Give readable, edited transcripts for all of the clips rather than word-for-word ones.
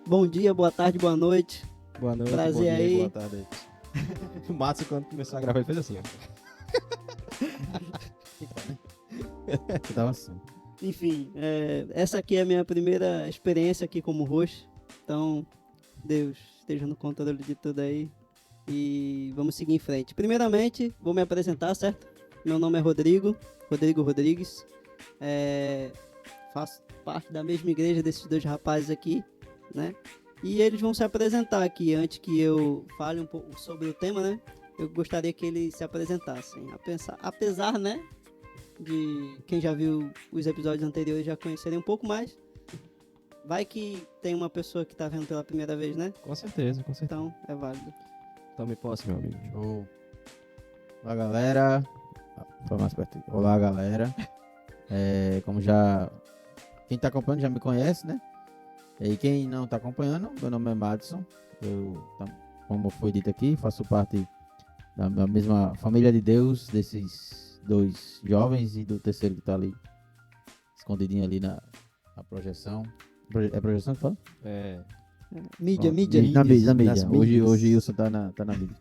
Bom dia, boa tarde, boa noite. Boa noite, Prazer bom dia, aí. boa tarde. O Matos, quando começou a gravar, ele fez assim, ó. Eu tava assim. Enfim, essa aqui é a minha primeira experiência aqui como host. Então, Deus esteja no controle de tudo aí. E vamos seguir em frente. Primeiramente, vou me apresentar, certo? Meu nome é Rodrigo Rodrigues. Faço parte da mesma igreja desses dois rapazes aqui, né? E eles vão se apresentar aqui. Antes que eu fale um pouco sobre o tema, né? Eu gostaria que eles se apresentassem. Apesar, né? De quem já viu os episódios anteriores já conhecerem um pouco mais. Vai que tem uma pessoa que tá vendo pela primeira vez, né? Com certeza, com certeza. Então, é válido. Tome posse, meu amigo. Show. Olá, galera. Tô mais perto aqui. Olá, galera. Como já... Quem tá acompanhando já me conhece, né? E quem não tá acompanhando, meu nome é Madison. Como foi dito aqui, faço parte da mesma família de Deus, desses dois jovens e do terceiro que tá ali, escondidinho ali na projeção. É projeção que fala? Mídia. Na mídia. Nas mídias. Hoje o Wilson tá na mídia.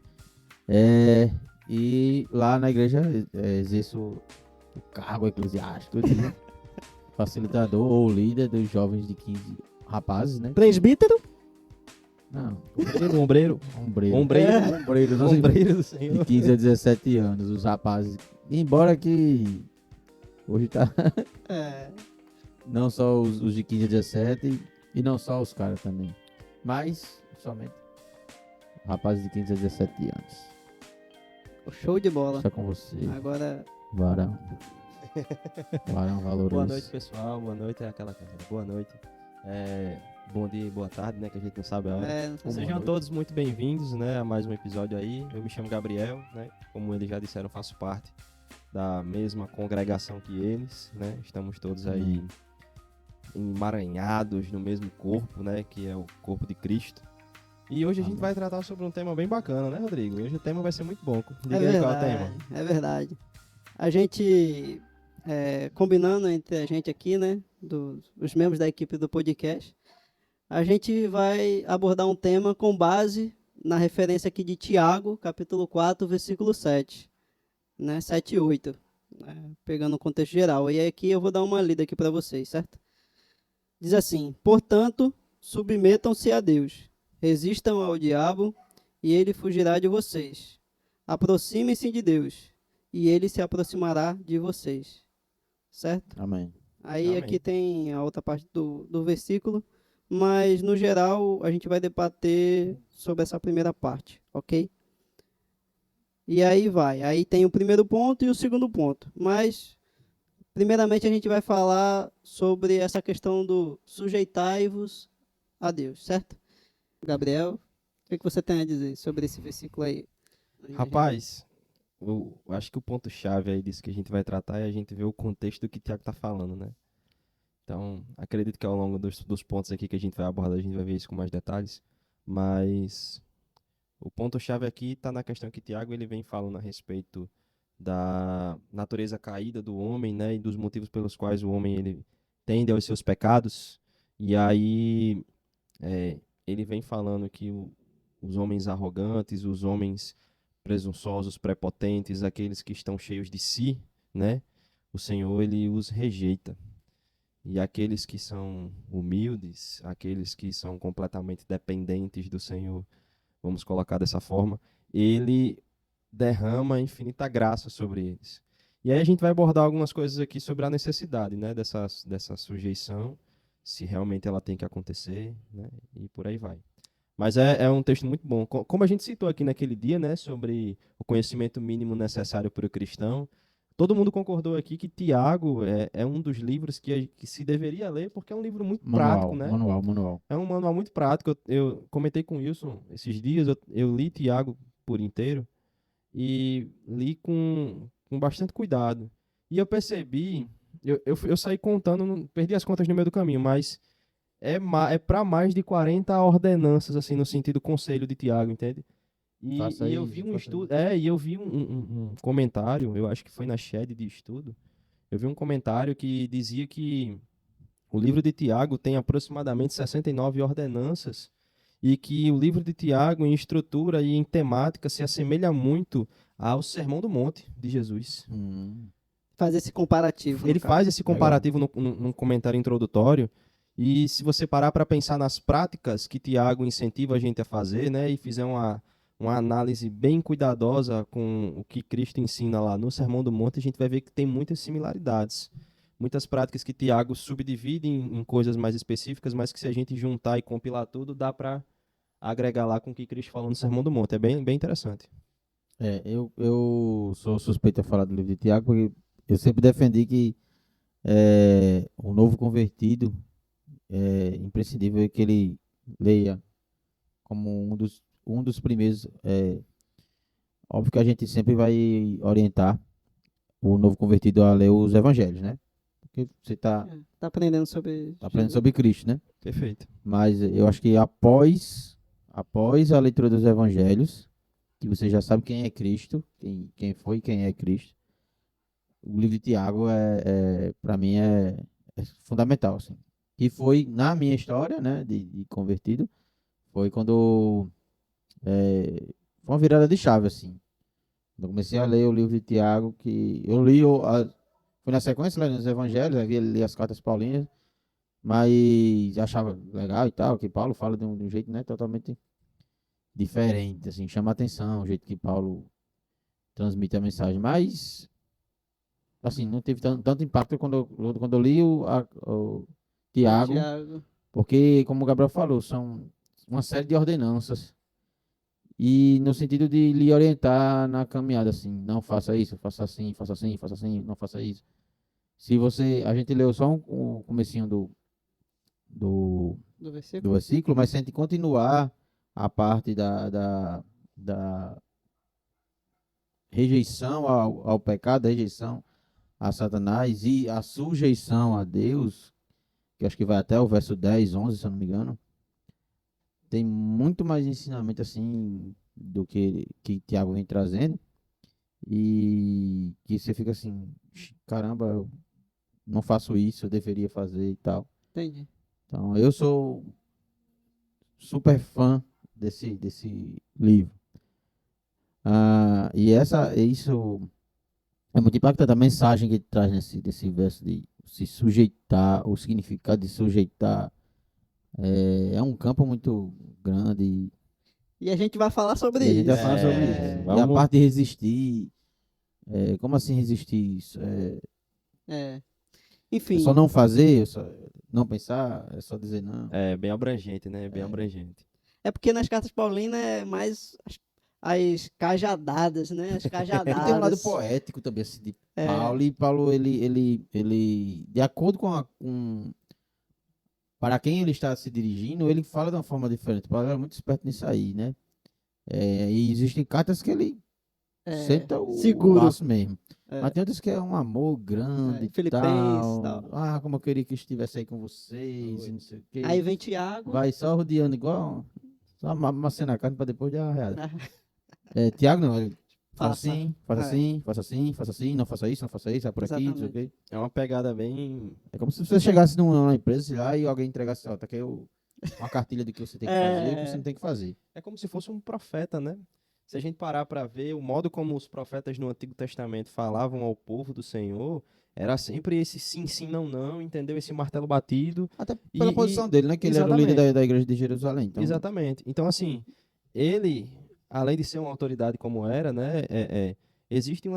E lá na igreja exerço o cargo eclesiástico de facilitador ou líder dos jovens de 15 rapazes, né? Presbítero? Não, Ombreiro. Ombreiro do Senhor. de 15 a 17 anos, os rapazes. Embora que hoje tá não só os de 15 a 17 e não só os caras também, mas somente rapazes de 15 a 17 anos. Show de bola. Só com você, Agora, varão. Varão valoroso. Boa noite, pessoal. Boa noite, é aquela coisa. Boa noite. Bom dia e boa tarde, né? Que a gente não sabe a hora. não sei se- Sejam todos muito bem-vindos, né? A mais um episódio aí. Eu me chamo Gabriel, né? Como eles já disseram, faço parte da mesma congregação que eles, né? Estamos todos aí emaranhados no mesmo corpo, né? Que é o corpo de Cristo. E hoje a gente vai tratar sobre um tema bem bacana, né, Rodrigo? Hoje o tema vai ser muito bom. Diga aí qual é o tema. É verdade. A gente, combinando entre a gente aqui, né? Os membros da equipe do podcast, a gente vai abordar um tema com base na referência aqui de Tiago, capítulo 4, versículo 7, né? 7 e 8, né? Pegando o contexto geral. E aqui eu vou dar uma lida aqui para vocês, certo? Diz assim: portanto, submetam-se a Deus, resistam ao diabo e ele fugirá de vocês. Aproximem-se de Deus e ele se aproximará de vocês. Certo? Amém. Aí Amém. aqui tem a outra parte do versículo, mas no geral a gente vai debater sobre essa primeira parte, ok? E aí vai. Aí tem o primeiro ponto e o segundo ponto. Mas, primeiramente, a gente vai falar sobre essa questão do sujeitai-vos a Deus, certo? Gabriel, o que você tem a dizer sobre esse versículo aí? Rapaz, eu acho que o ponto-chave aí disso que a gente vai tratar é a gente ver o contexto do que o Thiago tá falando, né? Então, acredito que ao longo dos pontos aqui que a gente vai abordar, a gente vai ver isso com mais detalhes. Mas o ponto-chave aqui está na questão que Tiago ele vem falando a respeito da natureza caída do homem, né? E dos motivos pelos quais o homem ele tende aos seus pecados. E aí ele vem falando que os homens arrogantes, os homens presunçosos, prepotentes, aqueles que estão cheios de si, né? O Senhor ele os rejeita. E aqueles que são humildes, aqueles que são completamente dependentes do Senhor, vamos colocar dessa forma, ele derrama infinita graça sobre eles. E aí a gente vai abordar algumas coisas aqui sobre a necessidade, né, dessa sujeição, se realmente ela tem que acontecer, né, e por aí vai. Mas é um texto muito bom. Como a gente citou aqui naquele dia, né, sobre o conhecimento mínimo necessário para o cristão, todo mundo concordou aqui que Tiago é um dos livros que se deveria ler, porque é um livro muito prático, né? Manual. É um manual muito prático. Eu comentei com o Wilson esses dias, eu li Tiago por inteiro e li com bastante cuidado. E eu percebi, eu saí contando, perdi as contas no meio do caminho, mas é para mais de 40 ordenanças, assim, no sentido conselho de Tiago, entende? E eu vi um estudo, e eu vi um comentário, eu acho que foi na Shed de estudo, eu vi um comentário que dizia que o livro de Tiago tem aproximadamente 69 ordenanças e que o livro de Tiago, em estrutura e em temática, se assemelha muito ao Sermão do Monte de Jesus. Faz esse comparativo. no Ele caso. faz esse comparativo num comentário introdutório, e se você parar para pensar nas práticas que Tiago incentiva a gente a fazer, né, e fizer uma análise bem cuidadosa com o que Cristo ensina lá no Sermão do Monte, a gente vai ver que tem muitas similaridades. Muitas práticas que Tiago subdivide em coisas mais específicas, mas que se a gente juntar e compilar tudo, dá para agregar lá com o que Cristo falou no Sermão do Monte. É bem, bem interessante. Eu sou suspeito a falar do livro de Tiago, porque eu sempre defendi que o novo convertido é imprescindível que ele leia como um dos primeiros. Óbvio que a gente sempre vai orientar o novo convertido a ler os evangelhos, né? Porque você está Tá aprendendo sobre. aprendendo sobre Cristo, né? Perfeito. Mas eu acho que após a leitura dos evangelhos, que você já sabe quem é Cristo, quem foi e quem é Cristo, o livro de Tiago para mim é fundamental, assim. E foi na minha história, né, de convertido, foi quando foi uma virada de chave, assim. Eu comecei a ler o livro de Tiago, que eu li, fui na sequência lendo os evangelhos, aí li as cartas paulinas, mas achava legal e tal, que Paulo fala de um jeito, né, totalmente diferente, assim, chama a atenção o jeito que Paulo transmite a mensagem, mas assim, não teve tanto impacto quando eu li o Tiago, Tiago. porque, como o Gabriel falou, são uma série de ordenanças e no sentido de lhe orientar na caminhada, assim, não faça isso, faça assim, faça assim, faça assim, não faça isso. A gente leu só o comecinho do Do do versículo. versículo, mas se a gente continuar a parte da rejeição ao pecado, a rejeição a Satanás e a sujeição a Deus, que eu acho que vai até o verso 10, 11, se eu não me engano, tem muito mais ensinamento assim do que Tiago vem trazendo, e que você fica assim, caramba, eu não faço isso, eu deveria fazer e tal. Entendi. Então, eu sou super fã desse livro. Isso é muito impactante a mensagem que ele traz desse verso de se sujeitar, o significado de sujeitar. É um campo muito grande E a gente vai falar sobre e a gente vai isso. falar sobre isso. É, E a vamos- parte de resistir, como assim resistir isso? É. É Enfim, só não fazer, é só não pensar, é só dizer não. É bem abrangente, né? Bem abrangente. é porque nas cartas paulinas é mais as cajadadas, né? As E cajadadas. tem um lado poético também assim, de É. Paulo, e Paulo, ele de acordo para quem ele está se dirigindo, ele fala de uma forma diferente. Paulo era muito esperto nisso aí, né? E existem cartas que ele senta o seguro. laço mesmo. É. Mas tem outras que é um amor grande e Filipenses, tal. tal. Ah, como eu queria que estivesse aí com vocês, e não sei o quê. Aí vem Tiago. Vai só rodeando igual, só amassando a carne para depois dar uma reada. Ah, Tiago não, ele fala Faça. assim, faça É. assim, faça assim, faça assim, não faça isso, vai por aqui, não sei o quê. É uma pegada bem. É como se você chegasse numa empresa sei lá, e alguém entregasse, ó, tá aqui uma cartilha do que você tem que fazer e o que você não tem que fazer. É como se fosse um profeta, né? Se a gente parar para ver o modo como os profetas no Antigo Testamento falavam ao povo do Senhor, era sempre esse sim, sim, não, não, entendeu? Esse martelo batido. Até pela E- posição dele, né? Que ele era o exatamente. líder da igreja de Jerusalém. Então, Exatamente. Então, assim, ele, além de ser uma autoridade como era, né? Existe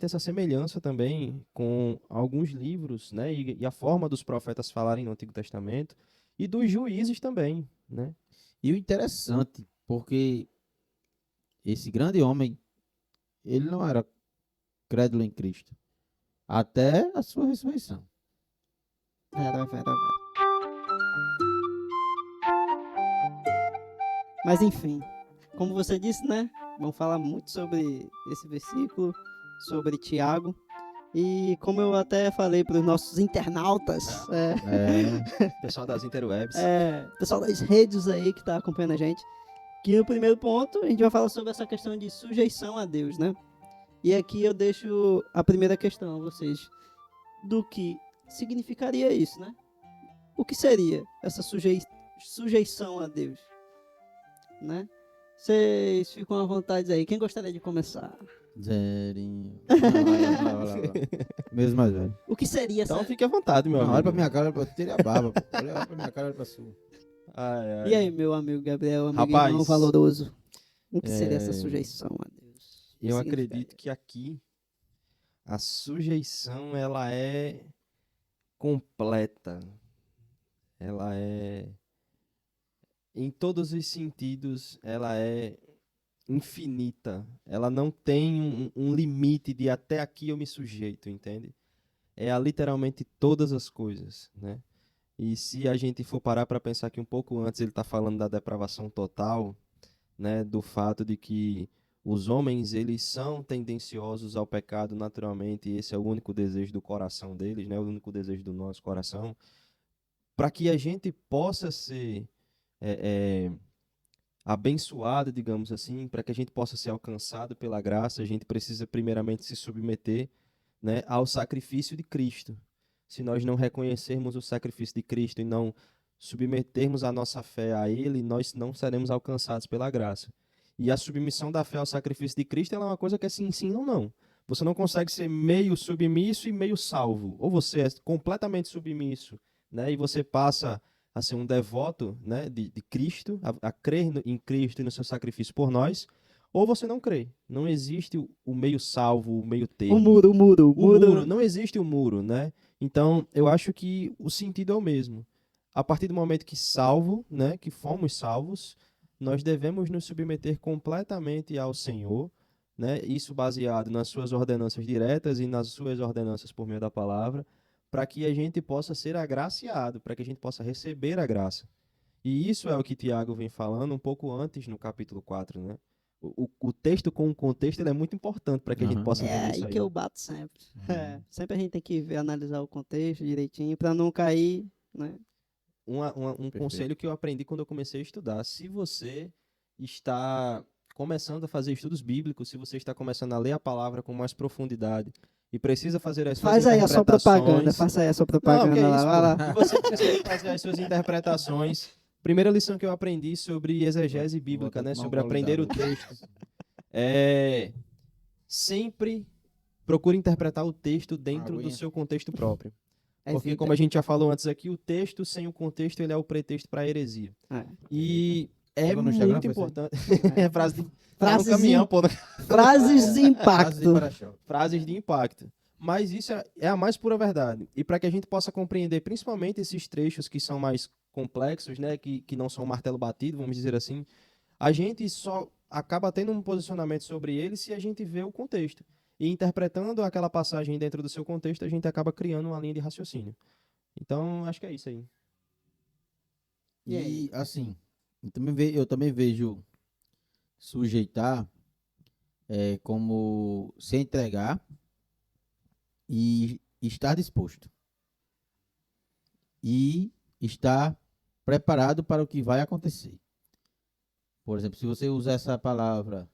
essa semelhança também com alguns livros, né? E a forma dos profetas falarem no Antigo Testamento e dos juízes também, né? e o interessante, porque esse grande homem, ele não era crédulo em Cristo. Até a sua ressurreição. Vera. Mas enfim, como você disse, né? Vamos falar muito sobre esse versículo, sobre Tiago. E como eu até falei para os nossos internautas, Pessoal das interwebs. pessoal das redes aí que está acompanhando a gente, que no primeiro ponto a gente vai falar sobre essa questão de sujeição a Deus, né? E aqui eu deixo a primeira questão a vocês, do que significaria isso, né? o que seria essa sujeição a Deus? Né? Vocês ficam à vontade aí. Quem gostaria de começar? Zerinho. Vai lá. Mesmo mais velho. O que seria essa... Então fique à vontade, meu Não, amigo. olha pra minha cara, eu tirei a barba. Pô. Olha pra minha cara, olha pra sua. E Ai. aí, meu amigo Gabriel, amigo Rapaz, irmão valoroso? O que seria essa sujeição a Deus? O que Eu significa? acredito que aqui a sujeição ela é completa. Ela é, em todos os sentidos, ela é infinita. Ela não tem um limite de até aqui eu me sujeito, entende? É a literalmente todas as coisas, né? E se a gente for parar para pensar que um pouco antes ele está falando da depravação total, né? Do fato de que os homens, eles são tendenciosos ao pecado naturalmente, e esse é o único desejo do coração deles, né? O único desejo do nosso coração. Para que a gente possa ser abençoado, digamos assim, para que a gente possa ser alcançado pela graça, a gente precisa primeiramente se submeter, né, ao sacrifício de Cristo. Se nós não reconhecermos o sacrifício de Cristo e não submetermos a nossa fé a Ele, nós não seremos alcançados pela graça. E a submissão da fé ao sacrifício de Cristo ela é uma coisa que é sim ou não. Você não consegue ser meio submisso e meio salvo. Ou você é completamente submisso, né, e você passa a ser um devoto, né, de Cristo, a crer em Cristo e no seu sacrifício por nós, ou você não crê. Não existe o meio salvo, o meio termo. O muro. Não existe o muro, né? Então, eu acho que o sentido é o mesmo. A partir do momento que salvo, né, que fomos salvos, nós devemos nos submeter completamente ao Senhor, né? Isso baseado nas suas ordenanças diretas e nas suas ordenanças por meio da palavra, para que a gente possa ser agraciado, para que a gente possa receber a graça. E isso é o que Tiago vem falando um pouco antes no capítulo 4, né? O texto com o contexto ele é muito importante para que a gente possa É entender aí isso aí. que eu bato sempre. Sempre a gente tem que ver, analisar o contexto direitinho para não cair, né? Um conselho que eu aprendi quando eu comecei a estudar. Se você está começando a fazer estudos bíblicos, se você está começando a ler a palavra com mais profundidade e precisa fazer as suas Faz aí a sua propaganda, interpretações... faça aí a sua Não, que propaganda é lá, isso, vai lá. pô. E você precisa fazer as suas interpretações. Primeira lição que eu aprendi sobre exegese bíblica, né? Sobre aprender o texto. Sempre procure interpretar o texto dentro do seu contexto próprio. Porque, como a gente já falou antes aqui, o texto sem o contexto ele é o pretexto para a heresia. E é muito importante. Frases no caminhão, pô. Frases de impacto. Frases de impacto. Mas isso é a mais pura verdade. E para que a gente possa compreender principalmente esses trechos que são mais complexos, né, que não são martelo batido, vamos dizer assim, a gente só acaba tendo um posicionamento sobre eles se a gente vê o contexto. E interpretando aquela passagem dentro do seu contexto, a gente acaba criando uma linha de raciocínio. Então, acho que é isso aí. E, assim, eu também vejo sujeitar como se entregar e estar disposto. E estar preparado para o que vai acontecer. Por exemplo, se você usar essa palavra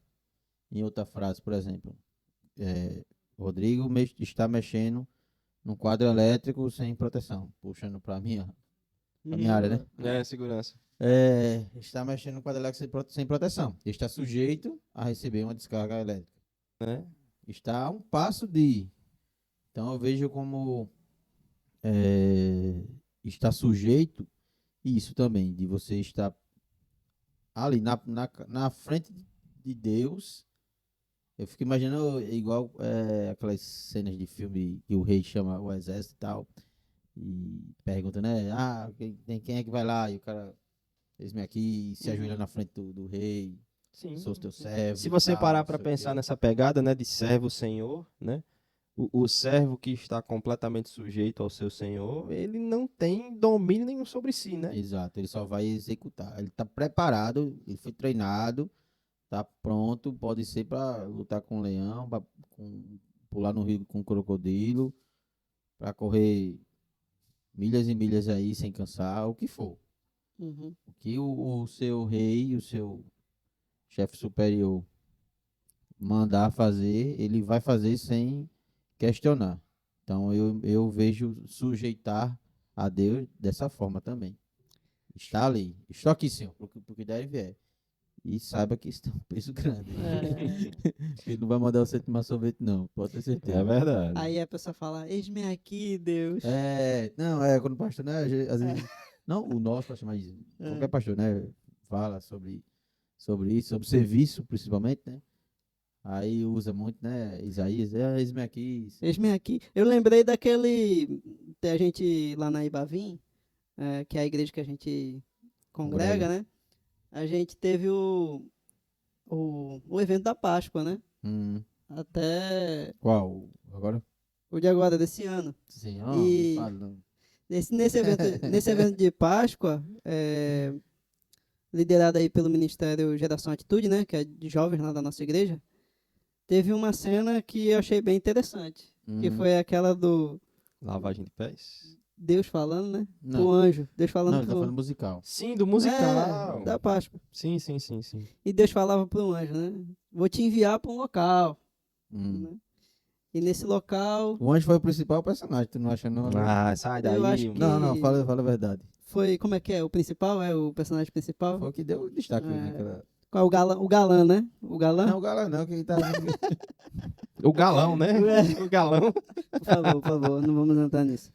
em outra frase, por exemplo, Rodrigo está mexendo num quadro elétrico sem proteção, puxando para a minha área, né? Segurança. Está mexendo no quadro elétrico sem proteção. Está sujeito a receber uma descarga elétrica. Está a um passo de... Então, eu vejo como está sujeito isso também, de você estar ali na frente de Deus. Eu fico imaginando igual aquelas cenas de filme que o rei chama o exército e tal, e pergunta, né? Quem é que vai lá? E o cara, eis-me aqui, se ajoelha na frente do rei. Sim. Sou teu servo. Se você tal, parar não para sei o pensar quê. nessa pegada, né, de servo senhor, né? O servo que está completamente sujeito ao seu senhor, ele não tem domínio nenhum sobre si, né? Exato, ele só vai executar. Ele está preparado, ele foi treinado, está pronto, pode ser para lutar com um leão, para pular no rio com um crocodilo, para correr milhas e milhas aí sem cansar, o que for. Uhum. O que o seu rei, o seu chefe superior mandar fazer, ele vai fazer sem questionar. Então eu vejo sujeitar a Deus dessa forma também. Está ali. Estou aqui, Senhor, porque deve vier. E saiba que isso tem um peso grande. Ele não vai mandar você tomar sorvete, não. Pode ter certeza. É verdade. Aí a pessoa fala, eis-me aqui, Deus. Quando o pastor, né, às vezes, não o nosso pastor, mas qualquer pastor, né, fala sobre isso, sobre serviço, principalmente, né, aí usa muito, né, Isaías, eis-me aqui. Eis-me aqui. Eu lembrei da gente lá na Ibavim, que é a igreja que a gente congrega, né? A gente teve o evento da Páscoa, né? Até Qual? Agora? o de agora, desse ano. Sim, E- fala, não. Nesse evento de Páscoa, liderado aí pelo Ministério Geração Atitude, né? Que é de jovens lá da nossa igreja, teve uma cena que eu achei bem interessante. Que foi aquela do Lavagem de pés? Deus falando, né? Não. Pro anjo. Deus Não, falando ele tá falando musical. Sim, do musical. Da Páscoa. Sim. E Deus falava pro anjo, né? Vou te enviar para um local. Né? E nesse local O anjo foi o principal personagem, tu não acha não? Ah, sai daí. Eu acho que- Não, fala a verdade. foi, como é que é? O principal? É o personagem principal? Foi o que deu destaque naquela... Qual é o galã, né? O galã? Não, o galã não, quem tá... O galão, né? O galão. Por favor, não vamos entrar nisso.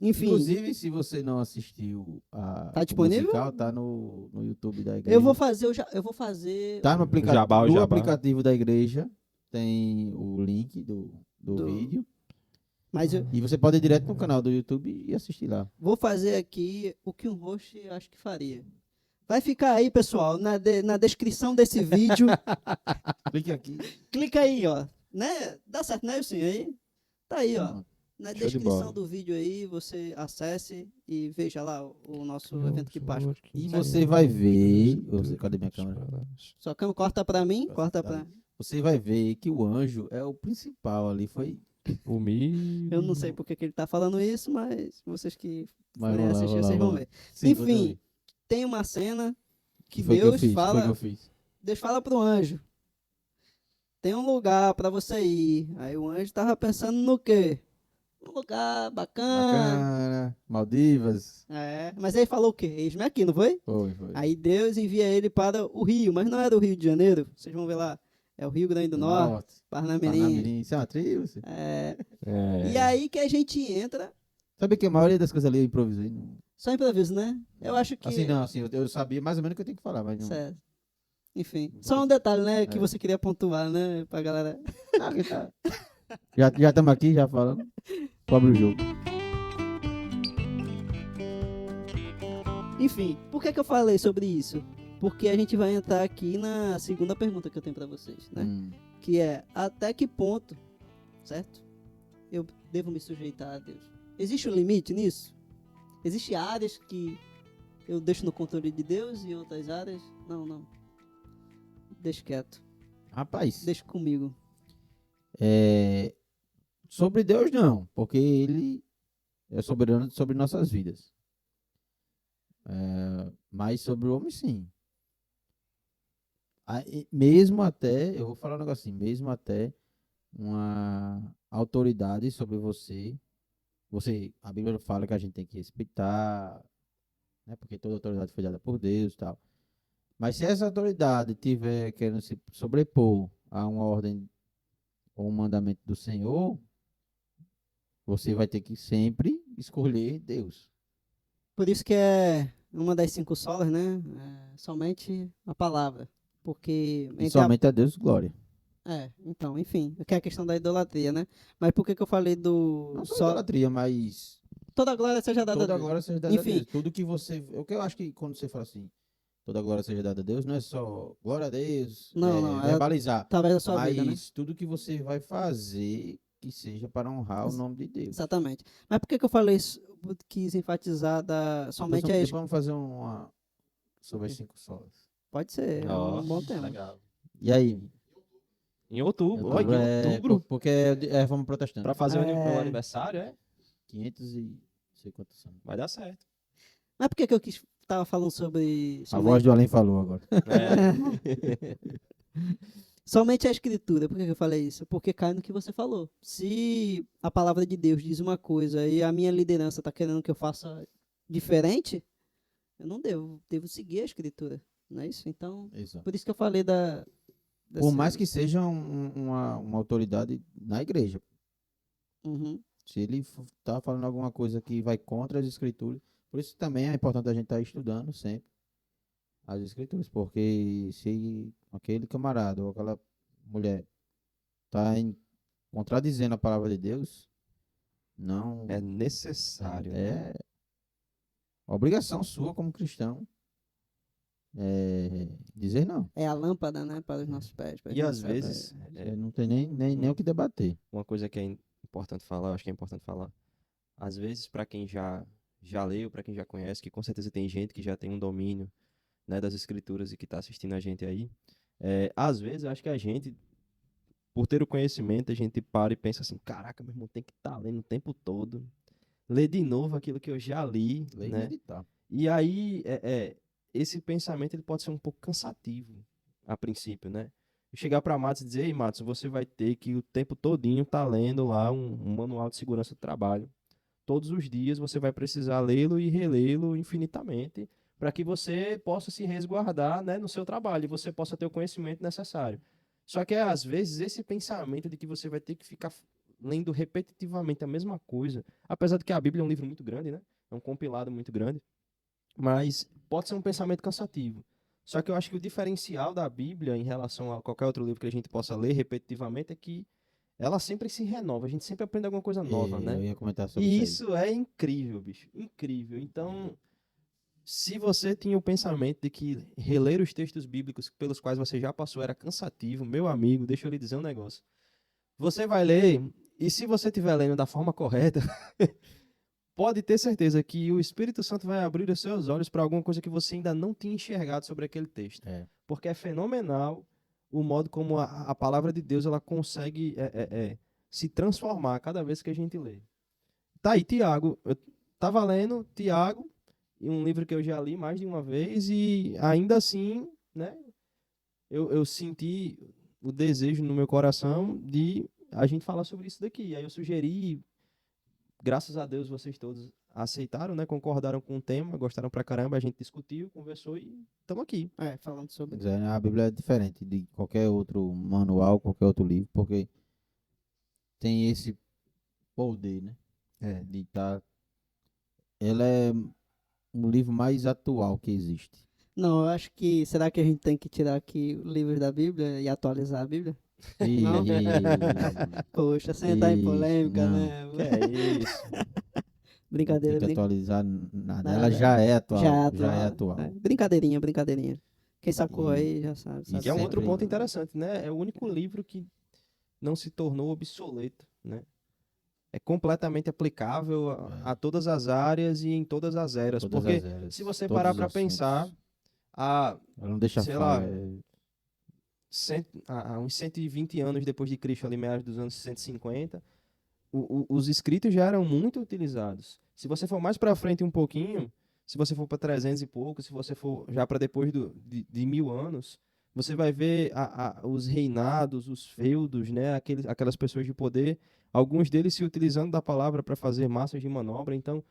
Enfim, Inclusive, se você não assistiu Tá o disponível? musical, tá no YouTube da igreja. eu vou fazer. Tá no Jabá, o no jabá. aplicativo da igreja, tem o link do vídeo. Mas eu E você pode ir direto no canal do YouTube e assistir lá. vou fazer aqui o que um host acho que faria. Vai ficar aí, pessoal, na descrição desse vídeo. Clique aqui. Clica aí, ó. Né? Dá certo, né, sim? Aí? Tá aí, ó. Na Show de descrição bola. do vídeo aí, você acesse e veja lá o nosso evento de Páscoa. E você vai ver... Cadê minha câmera? Só que corta pra mim, corta Tá. pra... Você vai ver que o anjo é o principal ali. Foi... Humilde. Eu não sei porque que ele tá falando isso, mas vocês que Mas forem vamos lá, assistir, vamos lá, vocês vão vamos lá. ver. Sim, Enfim, tem uma cena que foi que eu Deus fiz, fala... foi que eu fiz. Deus fala pro anjo, tem um lugar pra você ir. Aí o anjo tava pensando no quê? Um lugar bacana. Bacana. Maldivas. Mas aí falou o quê? Eis-me aqui, não foi? Foi. Aí Deus envia ele para o Rio, mas não era o Rio de Janeiro. Vocês vão ver lá. É o Rio Grande do Norte, Parnamirim. Parnamirim. Isso é uma tribo. E aí que a gente entra, Sabe que a maioria das coisas ali eu improvisei. Não... só improviso, né? Eu acho que... Assim, não, assim, eu sabia mais ou menos o que eu tenho que falar, mas não... Certo. Enfim, só um detalhe, né, que você queria pontuar, né, pra galera. Ah, que tá. Já estamos aqui, já falando. Pobre o jogo. Enfim, por que eu falei sobre isso? Porque a gente vai entrar aqui na segunda pergunta que eu tenho pra vocês, né? Que é, até que ponto, certo? Eu devo me sujeitar a Deus? Existe um limite nisso? Existem áreas que eu deixo no controle de Deus e outras áreas, não. Deixa quieto, Rapaz, deixa comigo. sobre Deus não, porque Ele é soberano sobre nossas vidas. Mas sobre o homem, sim. Mesmo até, eu vou falar um negocinho, mesmo até uma autoridade sobre você, a Bíblia fala que a gente tem que respeitar, né, porque toda autoridade foi dada por Deus e tal. Mas se essa autoridade tiver querendo se sobrepor a uma ordem ou um mandamento do Senhor, você vai ter que sempre escolher Deus. Por isso que é uma das 5 solas, né? Somente a palavra. Porque... E somente a Deus glória. Então, enfim, que é a questão da idolatria, né? Mas por que eu falei do... Não só idolatria, mas Toda a glória seja dada a toda a Deus. glória seja dada Enfim. a Deus. Tudo que você... O que eu acho que quando você fala assim, toda a glória seja dada a Deus, não é só glória a Deus, Não, é verbalizar. através da sua Mas vida, né? tudo que você vai fazer que seja para honrar o nome de Deus. Exatamente. Mas por que eu falei isso? Eu quis enfatizar somente a... Depois vamos fazer uma sobre as 5 solas. Pode ser, é Ó, um bom tema. legal. E aí? Em outubro. Ó, em outubro. Porque é reforma protestante. Pra fazer o aniversário, é? 500 e não sei quantos são. Vai dar certo. Mas por que eu tava falando sobre... A voz do além falou agora. Somente a escritura. Por que eu falei isso? Porque cai no que você falou. Se a palavra de Deus diz uma coisa e a minha liderança está querendo que eu faça diferente, eu não devo seguir a escritura. Não é isso? Então, Exato. por isso que eu falei Por mais que seja uma autoridade na igreja. Uhum. Se ele tá falando alguma coisa que vai contra as escrituras, por isso também é importante a gente estar estudando sempre as escrituras, porque se aquele camarada ou aquela mulher está contradizendo a palavra de Deus, não É necessário, né? é obrigação sua como cristão dizer não. É a lâmpada, né, para os nossos pés. para E as às nossas- vezes, Você não tem nem o que debater. uma coisa que é importante falar, eu acho que é importante falar, às vezes para quem já leu, para quem já conhece, que com certeza tem gente que já tem um domínio, né, das escrituras e que está assistindo a gente aí, às vezes eu acho que a gente, por ter o conhecimento, a gente para e pensa assim, caraca, meu irmão, tem que estar lendo o tempo todo, ler de novo aquilo que eu já li, Ler e né? meditar. E aí, esse pensamento ele pode ser um pouco cansativo, a princípio, né? Chegar para Matos e dizer, ei, Matos, você vai ter que o tempo todinho tá lendo lá um manual de segurança do trabalho. Todos os dias você vai precisar lê-lo e relê-lo infinitamente para que você possa se resguardar, né, no seu trabalho e você possa ter o conhecimento necessário. Só que, às vezes, esse pensamento de que você vai ter que ficar lendo repetitivamente a mesma coisa, apesar de que a Bíblia é um livro muito grande, né? É um compilado muito grande, mas pode ser um pensamento cansativo. Só que eu acho que o diferencial da Bíblia em relação a qualquer outro livro que a gente possa ler repetitivamente é que ela sempre se renova, a gente sempre aprende alguma coisa nova, Eu né? ia comentar sobre E isso isso é incrível, bicho, incrível. Então, se você tinha o pensamento de que reler os textos bíblicos pelos quais você já passou era cansativo, meu amigo, deixa eu lhe dizer um negócio. Você vai ler, e se você estiver lendo da forma correta, pode ter certeza que o Espírito Santo vai abrir os seus olhos para alguma coisa que você ainda não tinha enxergado sobre aquele texto. aí. Porque é fenomenal o modo como a palavra de Deus ela consegue se transformar cada vez que a gente lê. Tá aí, Tiago. Eu tava lendo Tiago, um livro que eu já li mais de uma vez, e ainda assim, né, eu senti o desejo no meu coração de a gente falar sobre isso daqui. Aí eu sugeri, graças a Deus vocês todos aceitaram, né? Concordaram com o tema, gostaram pra caramba, a gente discutiu, conversou e estamos aqui. Falando sobre. Pois é, né? A Bíblia é diferente de qualquer outro manual, qualquer outro livro, porque tem esse poder, né? De estar. Ela é um livro mais atual que existe. Não, eu acho que. Será que a gente tem que tirar aqui livros da Bíblia e atualizar a Bíblia? E, Não? Poxa, sem entrar em Isso, polêmica, não. né? Que é isso? não Brincadeira, tem que brincadeira. atualizar nada. Nada. Ela já é atual. Já é atual. Brincadeirinha, brincadeirinha. Quem sacou E- aí já sabe. e Que é um outro sempre- ponto interessante, né? É o único livro que não se tornou obsoleto, né? É completamente aplicável a todas as áreas e em todas as eras. Todas Porque as eras, se você todos parar os para assuntos. pensar, há, Ela não deixa sei falha. lá, há uns 120 anos depois de Cristo, ali meados dos anos 150, os escritos já eram muito utilizados. Se você for mais para frente um pouquinho, se você for para 300 e pouco, se você for já para depois de 1000 anos, você vai ver os reinados, os feudos, né? Aquelas pessoas de poder, alguns deles se utilizando da palavra para fazer massas de manobra. Então,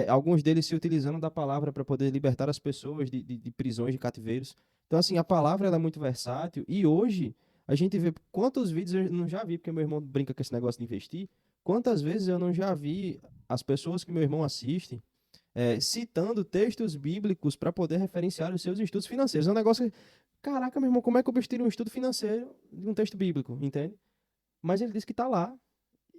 alguns deles se utilizando da palavra para poder libertar as pessoas de prisões, de cativeiros. Então, assim, a palavra ela é muito versátil. E hoje, a gente vê quantos vídeos eu não já vi, porque meu irmão brinca com esse negócio de investir. Quantas vezes eu não já vi as pessoas que meu irmão assiste citando textos bíblicos para poder referenciar os seus estudos financeiros. É um negócio que, caraca, meu irmão, como é que eu tiro um estudo financeiro de um texto bíblico, entende? Mas ele diz que está lá.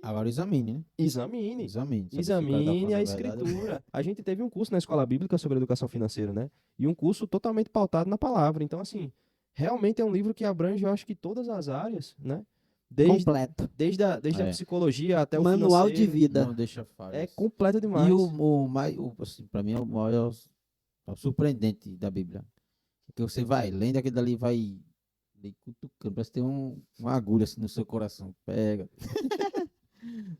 Agora examine, né? Examine. Examine. Sabe se o cara tá Examine falando a verdade. escritura. A gente teve um curso na escola bíblica sobre educação financeira, né? E um curso totalmente pautado na palavra. Então, assim, realmente é um livro que abrange, eu acho que todas as áreas, né? Completo. Desde a É. psicologia até o Manual de financeiro. vida. Não deixa falha. É completo demais. E assim, pra mim, o maior é o surpreendente da Bíblia. Que você vai lendo aquilo dali, vai lhe cutucando, parece que tem uma agulha assim no seu coração. Pega.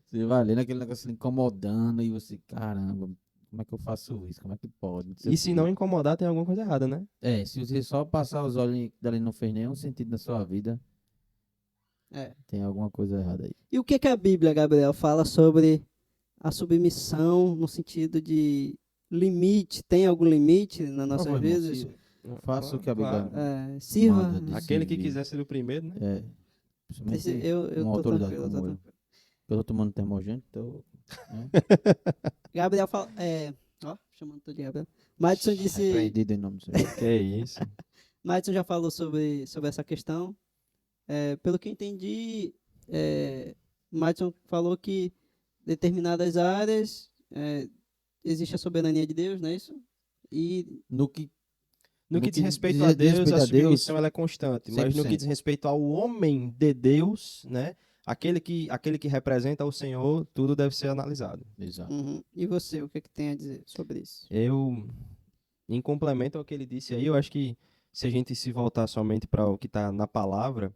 Você vai lendo aquele negócio lhe incomodando e você, caramba, como é que eu faço isso? Como é que pode? Não sei E o se quê. não incomodar, tem alguma coisa errada, né? Se você só passar os olhos dali não fez nenhum sentido na sua vida, É. Tem alguma coisa errada aí. E o que a Bíblia, Gabriel, fala sobre a submissão no sentido de limite? Tem algum limite nas Por nossas favor, irmão, vidas? faça o que a Bíblia Claro. Sirva. manda de Aquele que servir. quiser ser o primeiro, né? É, principalmente Eu uma tô autoridade tranquilo, como eu. Eu tô tomando termogênito, então... Né? Gabriel fala. Ó, chamando tudo de Gabriel. Madison disse. Repreendido em nome do Senhor. Que isso. Madison já falou sobre essa questão. Pelo que eu entendi, Madison falou que determinadas áreas existe a soberania de Deus, não é isso? E No que No que diz respeito diz a Deus, respeito a a Deus, submissão ela é constante. Mas no que 100%. diz respeito ao homem de Deus, né? Aquele que representa o Senhor, tudo deve ser analisado. Exato. E você, o que tem a dizer sobre isso? Eu, em complemento ao que ele disse aí, eu acho que se a gente se voltar somente para o que está na palavra,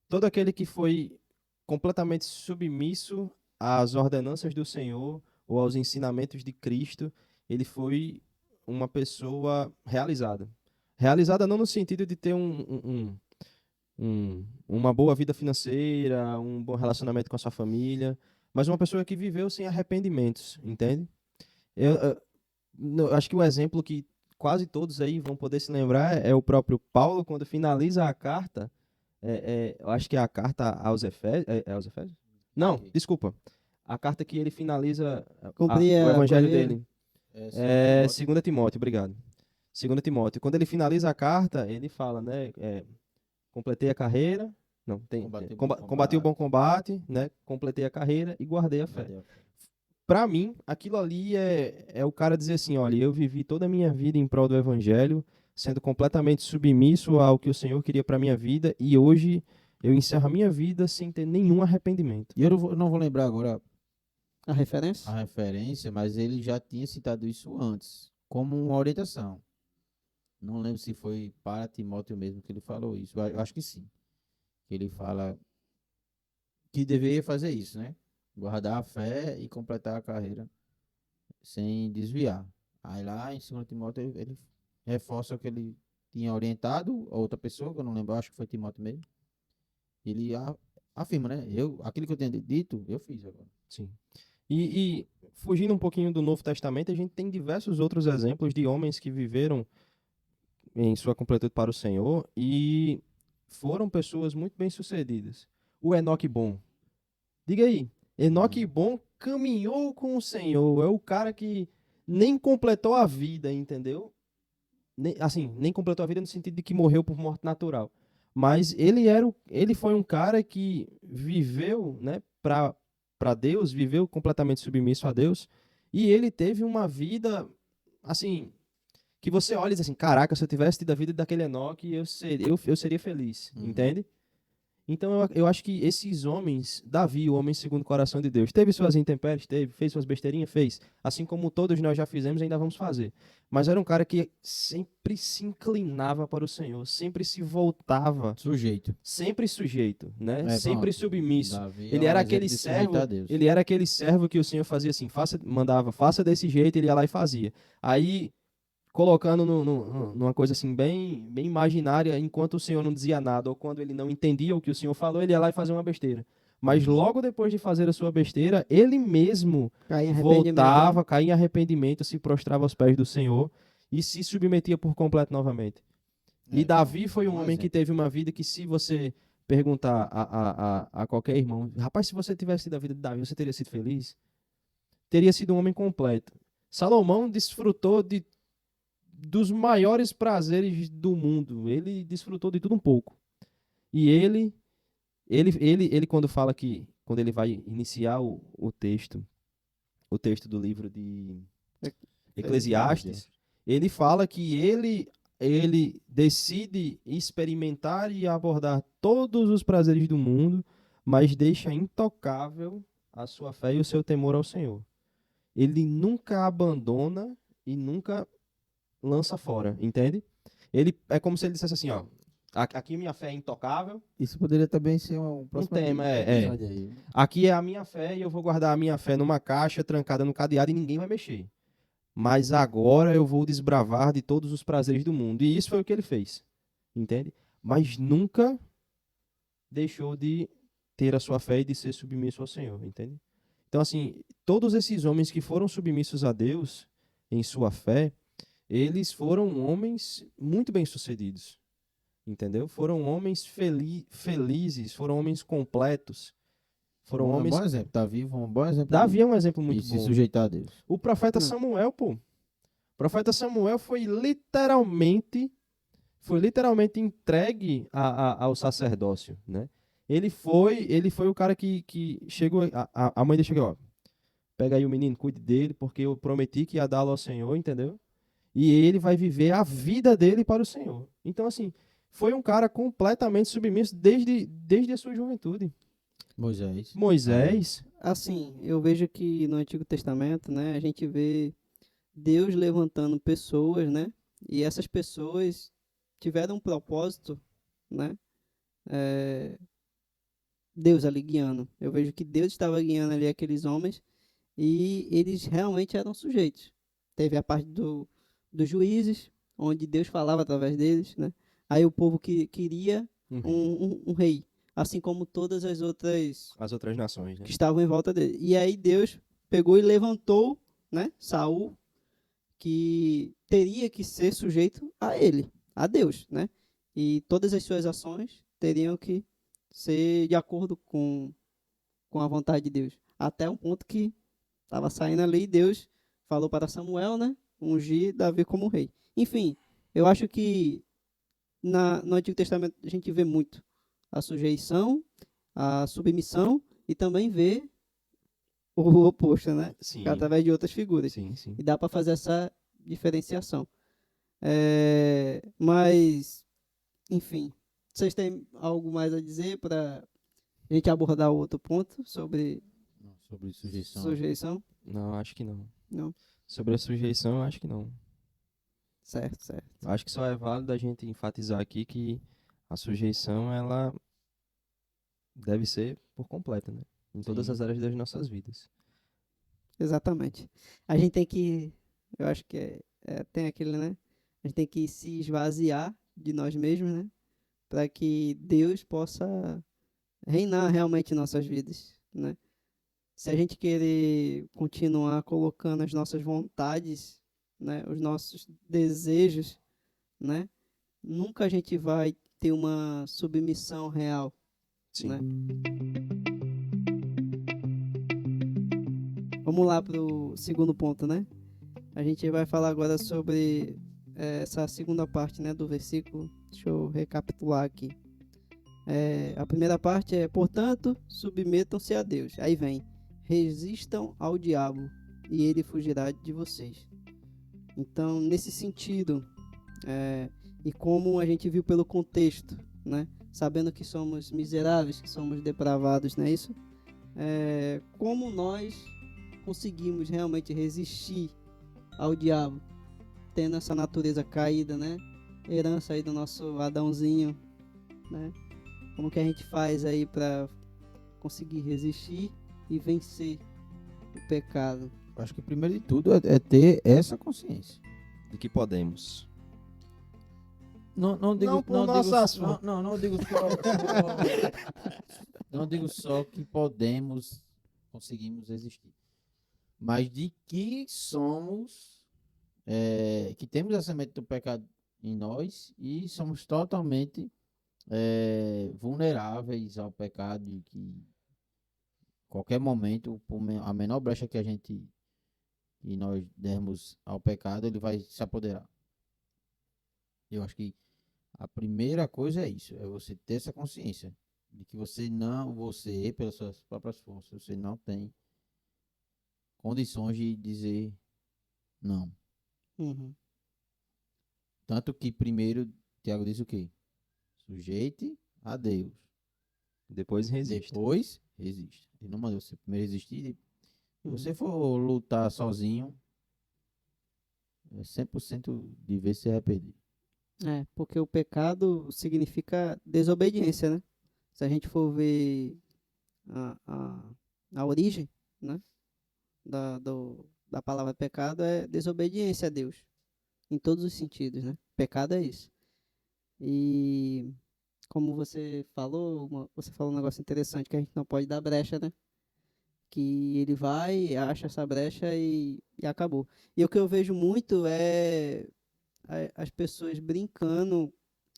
todo aquele que foi completamente submisso às ordenanças do Senhor ou aos ensinamentos de Cristo, ele foi uma pessoa realizada. Realizada não no sentido de ter uma boa vida financeira, um bom relacionamento com a sua família, mas uma pessoa que viveu sem arrependimentos, entende? Eu acho que o exemplo que quase todos aí vão poder se lembrar é o próprio Paulo, quando finaliza a carta, eu acho que é a carta aos Efésios, é aos Efésios? Não, desculpa. A carta que ele finaliza o evangelho dele. É 2 Timóteo, obrigado. 2 Timóteo. Quando ele finaliza a carta, ele fala, né? Completei a carreira. Não, tem. Combati o bom combate, né? Completei a carreira e guardei a fé. Para mim, aquilo ali é o cara dizer assim, olha, eu vivi toda a minha vida em prol do evangelho, sendo completamente submisso ao que o Senhor queria para minha vida, e hoje eu encerro a minha vida sem ter nenhum arrependimento. E eu não vou lembrar agora A referência? a referência, mas ele já tinha citado isso antes, como uma orientação. Não lembro se foi para Timóteo mesmo que ele falou isso. Eu acho que sim. Ele fala que deveria fazer isso, né? Guardar a fé e completar a carreira sem desviar. Aí lá em 2 Timóteo ele reforça o que ele tinha orientado a outra pessoa, que eu não lembro, acho que foi Timóteo mesmo. Ele afirma, né? Aquilo que eu tinha dito, eu fiz agora. Sim. E fugindo um pouquinho do Novo Testamento, a gente tem diversos outros exemplos de homens que viveram em sua completude para o Senhor e foram pessoas muito bem-sucedidas. O Enoque Bom. Diga aí, Enoque Bom caminhou com o Senhor, é o cara que nem completou a vida, entendeu? Nem completou a vida no sentido de que morreu por morte natural. Mas ele foi um cara que viveu, né, para Deus, viveu completamente submisso a Deus, e ele teve uma vida, assim, que você olha e diz assim, caraca, se eu tivesse tido a vida daquele Enoque, eu seria feliz, entende? Então eu acho que esses homens, Davi, o homem segundo o coração de Deus, teve suas intempéries, fez suas besteirinhas, fez, assim como todos nós já fizemos e ainda vamos fazer. Mas era um cara que sempre se inclinava para o Senhor, sempre se voltava. Sempre sujeito, né? Sempre submisso. Davi Ele era aquele servo, que o Senhor fazia assim, faça desse jeito, ele ia lá e fazia. Aí colocando numa coisa assim bem imaginária, enquanto o Senhor não dizia nada, ou quando ele não entendia o que o Senhor falou, ele ia lá e fazia uma besteira. Mas logo depois de fazer a sua besteira, ele mesmo voltava, caía em arrependimento, se prostrava aos pés do Senhor e se submetia por completo novamente. E Davi foi um homem que teve uma vida que, se você perguntar a qualquer irmão, rapaz, se você tivesse tido a vida de Davi, você teria sido feliz? Teria sido um homem completo. Salomão desfrutou dos maiores prazeres do mundo. Ele desfrutou de tudo um pouco. E ele quando fala quando ele vai iniciar o texto do livro de Eclesiastes, ele fala que ele decide experimentar e abordar todos os prazeres do mundo, mas deixa intocável a sua fé e o seu temor ao Senhor. Ele nunca abandona e nunca lança fora, entende? Ele é como se ele dissesse assim, ó, aqui minha fé é intocável. Isso poderia também ser um próximo tema, aqui é a minha fé e eu vou guardar a minha fé numa caixa trancada no cadeado e ninguém vai mexer. Mas agora eu vou desbravar de todos os prazeres do mundo. E isso foi o que ele fez, entende? Mas nunca deixou de ter a sua fé e de ser submisso ao Senhor, entende? Então, assim, todos esses homens que foram submissos a Deus em sua fé, eles foram homens muito bem-sucedidos, entendeu? Foram homens felizes, foram homens completos, foram Um homens... bom exemplo. Davi foi um bom exemplo. Davi é um exemplo E muito se bom. sujeitar a Deus. O profeta Hum. Samuel, pô. O profeta Samuel foi literalmente entregue ao sacerdócio, né? Ele foi o cara que chegou, a mãe dele chegou, ó, pega aí o menino, cuide dele, porque eu prometi que ia dá-lo ao Senhor, entendeu? E ele vai viver a vida dele para o Senhor. Então, assim, foi um cara completamente submisso desde a sua juventude. Moisés. Moisés, Assim, eu vejo que no Antigo Testamento, né, a gente vê Deus levantando pessoas, né? E essas pessoas tiveram um propósito, né? É, Deus ali guiando. Eu vejo que Deus estava guiando ali aqueles homens e eles realmente eram sujeitos. Teve a parte dos juízes, onde Deus falava através deles, né? Aí o povo que queria um rei, assim como todas as outras as outras nações, né? que estavam em volta dele. E aí Deus pegou e levantou, né, Saul, que teria que ser sujeito a ele, a Deus, né? E todas as suas ações teriam que ser de acordo com a vontade de Deus. Até um ponto que estava saindo ali, Deus falou para Samuel, né? Ungir Davi como rei. Enfim, eu acho que no Antigo Testamento a gente vê muito a sujeição, a submissão e também vê o oposto, né? Sim, Através de outras figuras. sim, sim. E dá para fazer essa diferenciação. Mas, enfim, vocês têm algo mais a dizer para a gente abordar outro ponto sobre Não, sobre sujeição. sujeição? Não, acho que não. Não? Sobre a sujeição, eu acho que não. Certo, certo. Acho que só é válido a gente enfatizar aqui que a sujeição, ela deve ser por completa, né? Em todas Sim. as áreas das nossas vidas. Exatamente. A gente tem que, eu acho que tem aquele, né? A gente tem que se esvaziar de nós mesmos, né? Para que Deus possa reinar realmente em nossas vidas, né? Se a gente querer continuar colocando as nossas vontades, né, os nossos desejos, né, nunca a gente vai ter uma submissão real, Sim. né? Vamos lá para o segundo ponto, né? A gente vai falar agora sobre essa segunda parte, né, do versículo. Deixa eu recapitular aqui. A primeira parte é, portanto, submetam-se a Deus. Aí vem, resistam ao diabo e ele fugirá de vocês. Então, nesse sentido, e como a gente viu pelo contexto, né, sabendo que somos miseráveis, que somos depravados, não é isso? Como nós conseguimos realmente resistir ao diabo, tendo essa natureza caída, né? Herança aí do nosso Adãozinho, né? Como que a gente faz aí para conseguir resistir e vencer o pecado? Acho que primeiro de tudo é ter essa consciência. De que podemos. Não digo, Não por não digo, nossas não, não digo só, não digo só que conseguimos existir, mas de que somos, que temos a semente do pecado em nós e somos totalmente vulneráveis ao pecado e que qualquer momento, a menor brecha que nós dermos ao pecado, ele vai se apoderar. Eu acho que a primeira coisa é isso, é você ter essa consciência de que você, pelas suas próprias forças, você não tem condições de dizer não. Uhum. Tanto que primeiro, Tiago diz o quê? Sujeite a Deus. Depois resiste. Depois, resiste. Ele não mandou você primeiro resistir. Se Uhum. você for lutar sozinho, 100% de vezes você vai perder. Porque o pecado significa desobediência, né? Se a gente for ver a origem, né, da palavra pecado é desobediência a Deus, em todos os sentidos, né? Pecado é isso. E como você falou, você falou um negócio interessante que a gente não pode dar brecha, né? Que ele vai, acha essa brecha e acabou. E o que eu vejo muito é as pessoas brincando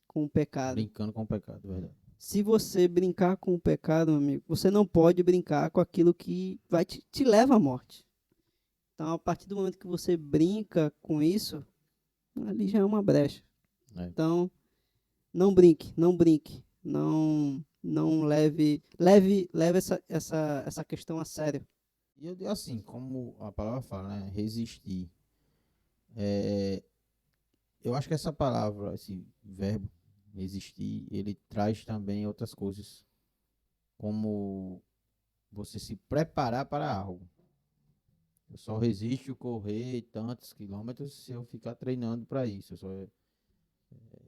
com o pecado. Brincando com o pecado, verdade. Se você brincar com o pecado, meu amigo, você não pode brincar com aquilo que vai te leva à morte. Então, a partir do momento que você brinca com isso, ali já é uma brecha. É. Então, não brinque, não brinque. Não leve essa questão a sério. E eu digo assim, como a palavra fala, né? Resistir. É, eu acho que essa palavra, esse verbo, resistir, ele traz também outras coisas. Como você se preparar para algo. Eu só resisto correr tantos quilômetros se eu ficar treinando para isso. Eu só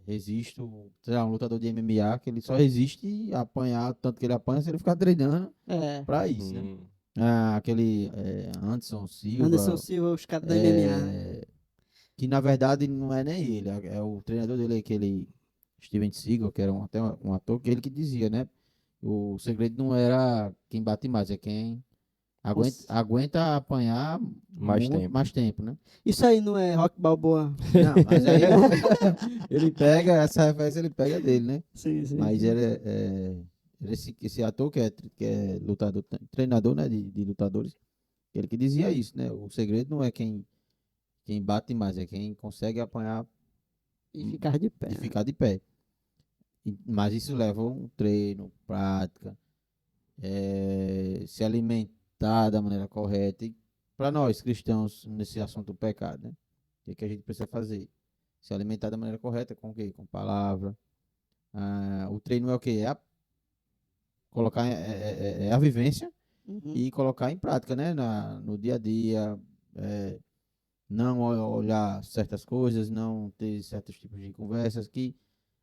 resisto, sei lá, um lutador de MMA que ele só resiste a apanhar tanto que ele apanha se ele ficar treinando É, para isso, né? Hum. Aquele Anderson Silva, Anderson Silva, os caras da MMA. que na verdade não é nem ele, é o treinador dele, aquele Steven Seagal, que era até um ator, que ele que dizia, né? O segredo não era quem bate mais, é quem aguenta apanhar mais tempo, né? Isso aí não é Rock Balboa. Não, mas aí ele pega, essa referência ele pega dele, né? Sim, sim. Mas esse ator que é lutador, treinador, né, de lutadores, ele que dizia isso, né? O segredo não é quem bate mais, é quem consegue apanhar E ficar de pé. e ficar de pé. Mas isso leva um treino, prática, se alimentar da maneira correta. E para nós cristãos, nesse assunto do pecado, né? O que a gente precisa fazer? Se alimentar da maneira correta, com o quê? Com palavra. O treino é o quê? Colocar a vivência Uhum. e colocar em prática, né? No dia a dia, não olhar certas coisas, não ter certos tipos de conversas que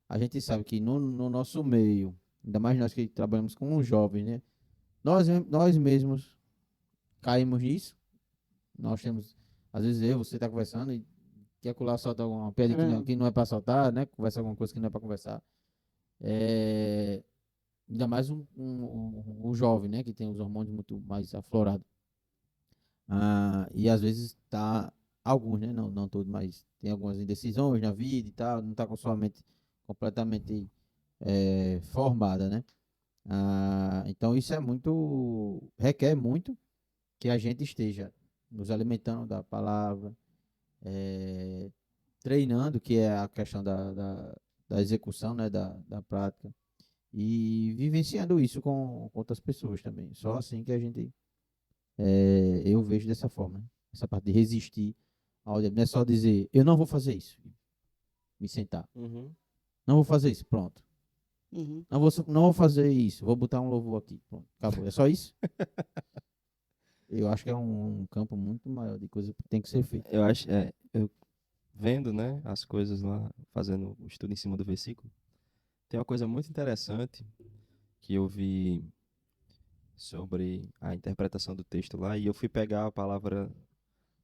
a gente sabe que no nosso meio, ainda mais nós que trabalhamos com os jovens, né? Nós mesmos caímos nisso. Nós temos, às vezes você está conversando e quer colar solta uma pedra que não é para soltar, né? Conversa alguma coisa que não é para conversar. Ainda mais um jovem, né? Que tem os hormônios muito mais aflorados. E às vezes alguns, né? Não todos, mas tem algumas indecisões na vida e tal, não está com sua mente completamente formada, né? Então isso requer muito que a gente esteja nos alimentando da palavra, treinando, que é a questão da execução, né? Da prática, e vivenciando isso com outras pessoas também. Só assim que a gente, eu vejo dessa forma, né? Essa parte de resistir ao diabo. Não é só dizer, eu não vou fazer isso, me sentar. Uhum. Não vou fazer isso, pronto. Uhum. Não vou fazer isso, vou botar um louvor aqui, pronto, acabou. É só isso? Eu acho que é um campo muito maior de coisa que tem que ser feito. Eu acho, eu vendo, né, as coisas lá, fazendo o estudo em cima do versículo, tem uma coisa muito interessante que eu vi sobre a interpretação do texto lá, e eu fui pegar a palavra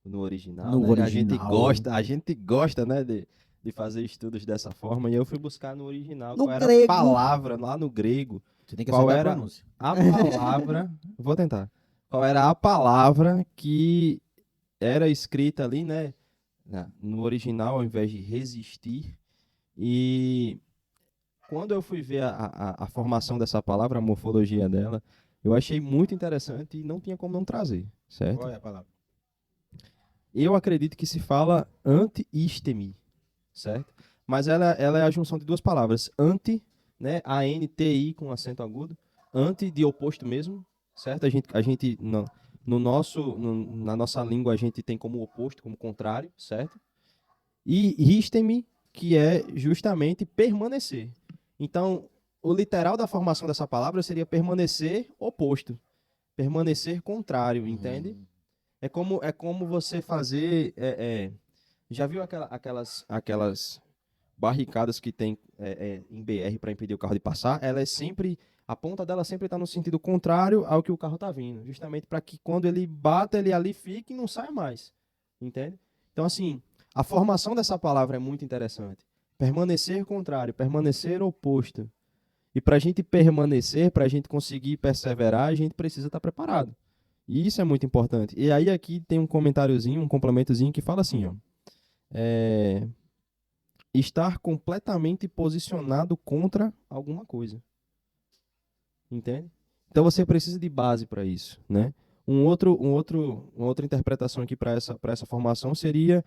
no original, No né? original. A gente gosta, né, de fazer estudos dessa forma, e eu fui buscar no original No qual era grego. a palavra lá no grego, Você tem que qual acertar era a pronúncia. a palavra, vou tentar, qual era a palavra que era escrita ali, né, no original, ao invés de resistir. E quando eu fui ver a formação dessa palavra, a morfologia dela, eu achei muito interessante e não tinha como não trazer, certo? Qual é a palavra? Eu acredito que se fala anti-istemi, certo? Mas ela é a junção de duas palavras. Anti, né? A-N-T-I com acento agudo. Anti de oposto mesmo, certo? A gente na nossa língua, a gente tem como oposto, como contrário, certo? E histemi, que é justamente permanecer. Então, o literal da formação dessa palavra seria permanecer oposto. Permanecer contrário, entende? É como você fazer. Já viu aquelas barricadas que tem em BR para impedir o carro de passar? Ela é sempre. A ponta dela sempre está no sentido contrário ao que o carro está vindo. Justamente para que quando ele bata, ele ali fique e não saia mais. Entende? Então, assim, a formação dessa palavra é muito interessante. Permanecer contrário, permanecer oposto. E para a gente permanecer, para a gente conseguir perseverar, a gente precisa estar preparado. E isso é muito importante. E aí aqui tem um comentáriozinho, um complementozinho que fala assim, ó. Estar completamente posicionado contra alguma coisa. Entende? Então você precisa de base para isso, né? Uma outra interpretação aqui para essa formação seria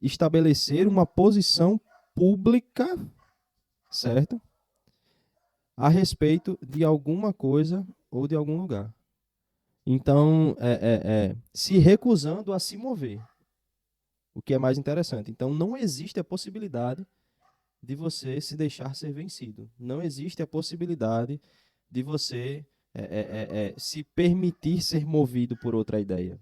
estabelecer uma posição pública, certo? A respeito de alguma coisa ou de algum lugar. Então, se recusando a se mover, o que é mais interessante. Então, não existe a possibilidade de você se deixar ser vencido. Não existe a possibilidade de você se permitir ser movido por outra ideia.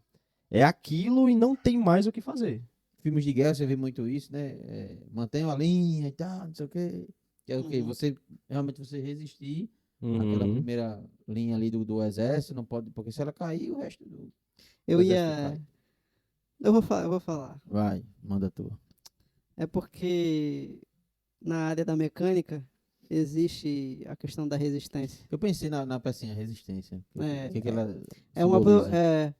É aquilo e não tem mais o que fazer. Filmes de guerra, você vê muito isso, né? Mantenha a linha e tal, não sei o quê. Que é o quê? Você realmente resistir àquela primeira linha ali do exército, não pode, porque se ela cair, o resto do Eu exército ia. cai. Eu vou falar. Vai, manda tu. É porque na área da mecânica existe a questão da resistência. Eu pensei na pecinha resistência. É, O que ela É simboliza?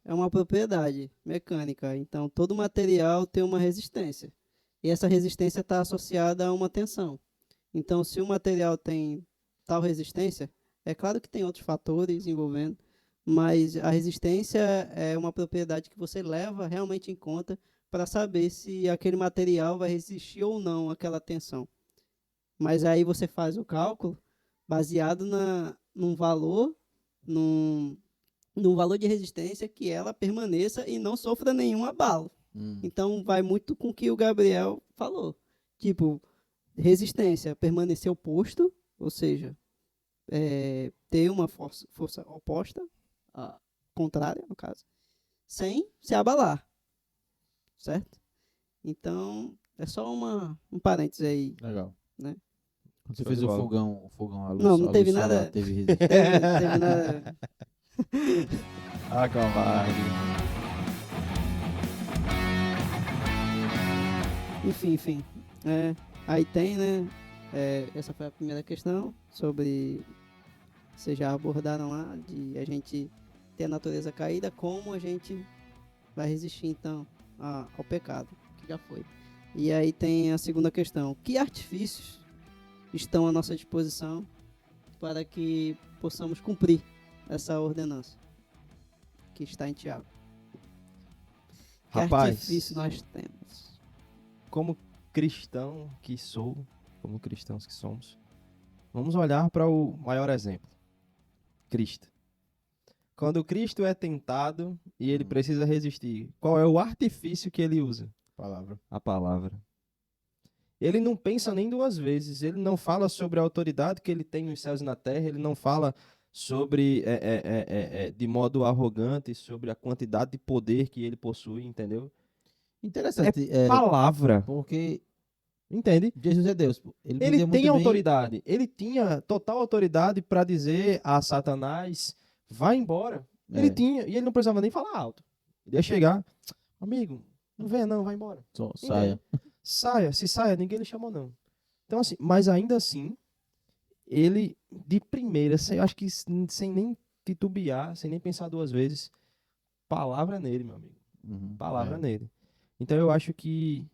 é uma propriedade mecânica. Então, todo material tem uma resistência. E essa resistência está associada a uma tensão. Então, se o material tem tal resistência, é claro que tem outros fatores envolvendo, mas a resistência é uma propriedade que você leva realmente em conta para saber se aquele material vai resistir ou não àquela tensão. Mas aí você faz o cálculo baseado num valor, num valor de resistência que ela permaneça e não sofra nenhum abalo. Então vai muito com o que o Gabriel falou. Tipo, resistência, permanecer oposto, ou seja, ter uma força oposta, contrária, no caso, sem se abalar. Certo? Então, é só um parênteses aí. Legal. Né? Quando você Show fez de o bola. fogão, a luz, Não a teve luz solar nada- teve resistência. Teve nada. Ah, covarde. Enfim. Aí tem, né? Essa foi a primeira questão sobre. Vocês já abordaram lá de a gente ter a natureza caída, como a gente vai resistir então ao pecado, que já foi. E aí tem a segunda questão: que artifícios estão à nossa disposição para que possamos cumprir essa ordenança que está em Tiago? Que artifício nós temos? Como cristão que sou, como cristãos que somos, vamos olhar para o maior exemplo, Cristo. Quando Cristo é tentado e ele precisa resistir, qual é o artifício que ele usa? Palavra. A palavra. Ele não pensa nem duas vezes, ele não fala sobre a autoridade que ele tem nos céus e na terra, ele não fala sobre, de modo arrogante, sobre a quantidade de poder que ele possui, entendeu? Interessante. Palavra, Porque entende? Jesus é Deus. Ele Ele podia muito tem bem- autoridade, ele tinha total autoridade para dizer a Satanás, vai embora. Ele tinha, e ele não precisava nem falar alto. Ele ia chegar, amigo, não venha não, vai embora. Só saia. Saia, se saia, ninguém lhe chamou não. Então assim, mas ainda assim, ele de primeira, acho que sem nem titubear, sem nem pensar duas vezes, palavra nele, meu amigo. Palavra nele. Então eu acho que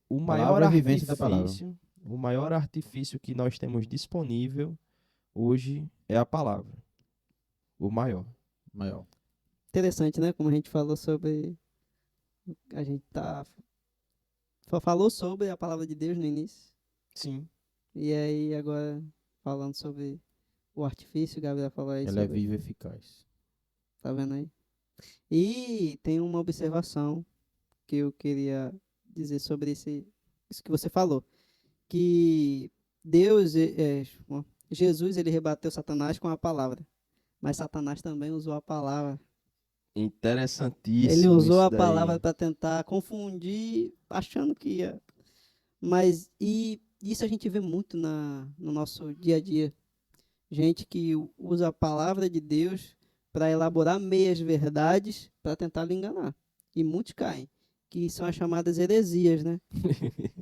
o maior Palavra é a vivência da palavra. artifício, o maior artifício que nós temos disponível hoje é a palavra. O maior. Maior. Interessante, né? Como a gente falou sobre. A gente falou sobre a palavra de Deus no início. Sim. E aí agora falando sobre o artifício, o Gabriel falou aí Ela é sobre. viva e eficaz. Tá vendo aí? E tem uma observação que eu queria dizer sobre isso que você falou. Que Deus, Jesus, ele rebateu Satanás com a palavra. Mas Satanás também usou a palavra. Interessantíssimo. Ele usou isso a daí. palavra para tentar confundir, achando que ia. Mas, e isso a gente vê muito no nosso dia a dia. Gente que usa a palavra de Deus para elaborar meias verdades para tentar lhe enganar. E muitos caem, que são as chamadas heresias, né?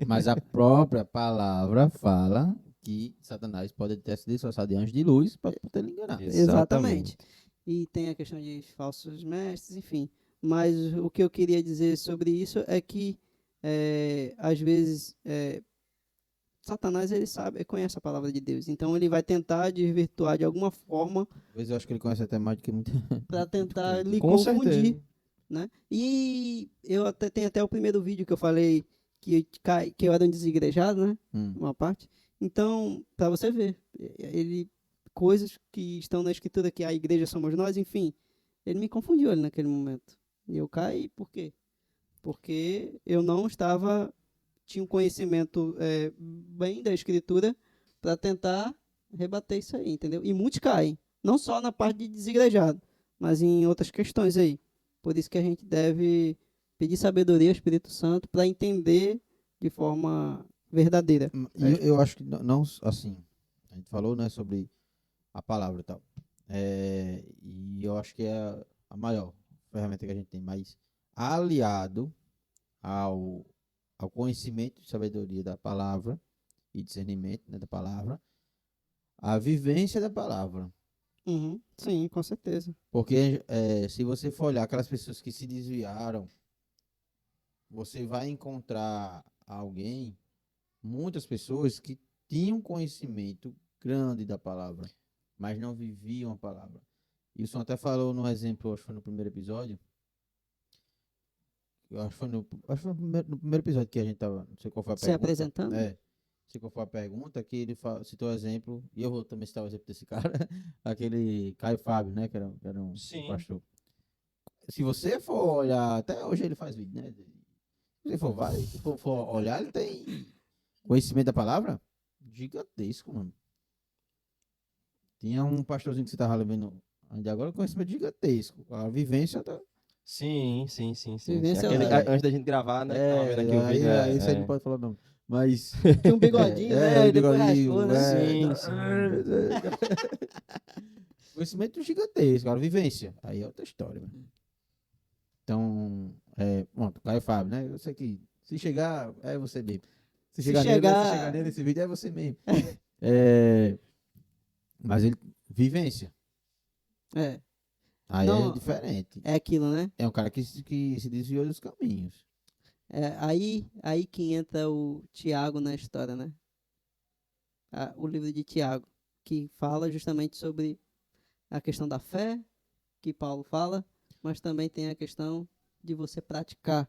Mas a própria palavra fala que Satanás pode ter se disfarçado de anjo de luz para poder lhe enganar. Exatamente. E tem a questão de falsos mestres, enfim. Mas o que eu queria dizer sobre isso é que, às vezes, Satanás ele sabe, conhece a palavra de Deus. Então ele vai tentar desvirtuar de alguma forma Às vezes eu acho que ele conhece até mais do que muita. para tentar lhe Com confundir, certeza. né? E eu até tenho até o primeiro vídeo que eu falei que eu era um desigrejado, né? Uma parte. Então, para você ver, ele coisas que estão na escritura que a igreja somos nós, enfim, ele me confundiu ali naquele momento. E eu caí, por quê? Porque eu não tinha um conhecimento bem da escritura para tentar rebater isso aí, entendeu? E muitos caem, não só na parte de desigrejado, mas em outras questões aí. Por isso que a gente deve pedir sabedoria ao Espírito Santo para entender de forma verdadeira. E eu acho que não, assim, a gente falou, né, sobre a palavra e tal. E eu acho que é a maior ferramenta que a gente tem, mas aliado ao conhecimento e sabedoria da palavra e discernimento, né, da palavra, a vivência da palavra. Uhum, sim, com certeza. Porque se você for olhar aquelas pessoas que se desviaram, você vai encontrar muitas pessoas que tinham conhecimento grande da palavra, mas não viviam a palavra. E o senhor até falou no exemplo, acho que foi no primeiro episódio. Eu acho que foi no primeiro episódio que a gente tava, não sei qual foi a Se pergunta. apresentando? Não sei qual foi a pergunta, que ele citou o exemplo, e eu vou também citar o exemplo desse cara, aquele Caio Fábio, né, que era um Sim. pastor. Se você for olhar, até hoje ele faz vídeo, né? Se você for olhar, ele tem conhecimento da palavra gigantesco, mano. Tinha um pastorzinho que você tava levando ainda agora, conhecimento gigantesco. A vivência da. Sim. Vivência Antes da gente gravar, né? que tava vendo aqui o vídeo. Isso aí não pode falar não. Mas. Tinha um bigodinho, né? o Depois bigodinho, raspou, né? Sim. Conhecimento gigantesco, agora vivência. Aí é outra história, mano. Então, pronto, Caio Fábio, né? Eu sei que se chegar, é você mesmo. Se chegar nele nesse vídeo, é você mesmo. Mas ele, vivência. Aí Não, é diferente. é aquilo, né? É um cara que se desviou dos caminhos. Aí que entra o Tiago na história, né? O livro de Tiago, que fala justamente sobre a questão da fé, que Paulo fala, mas também tem a questão de você praticar.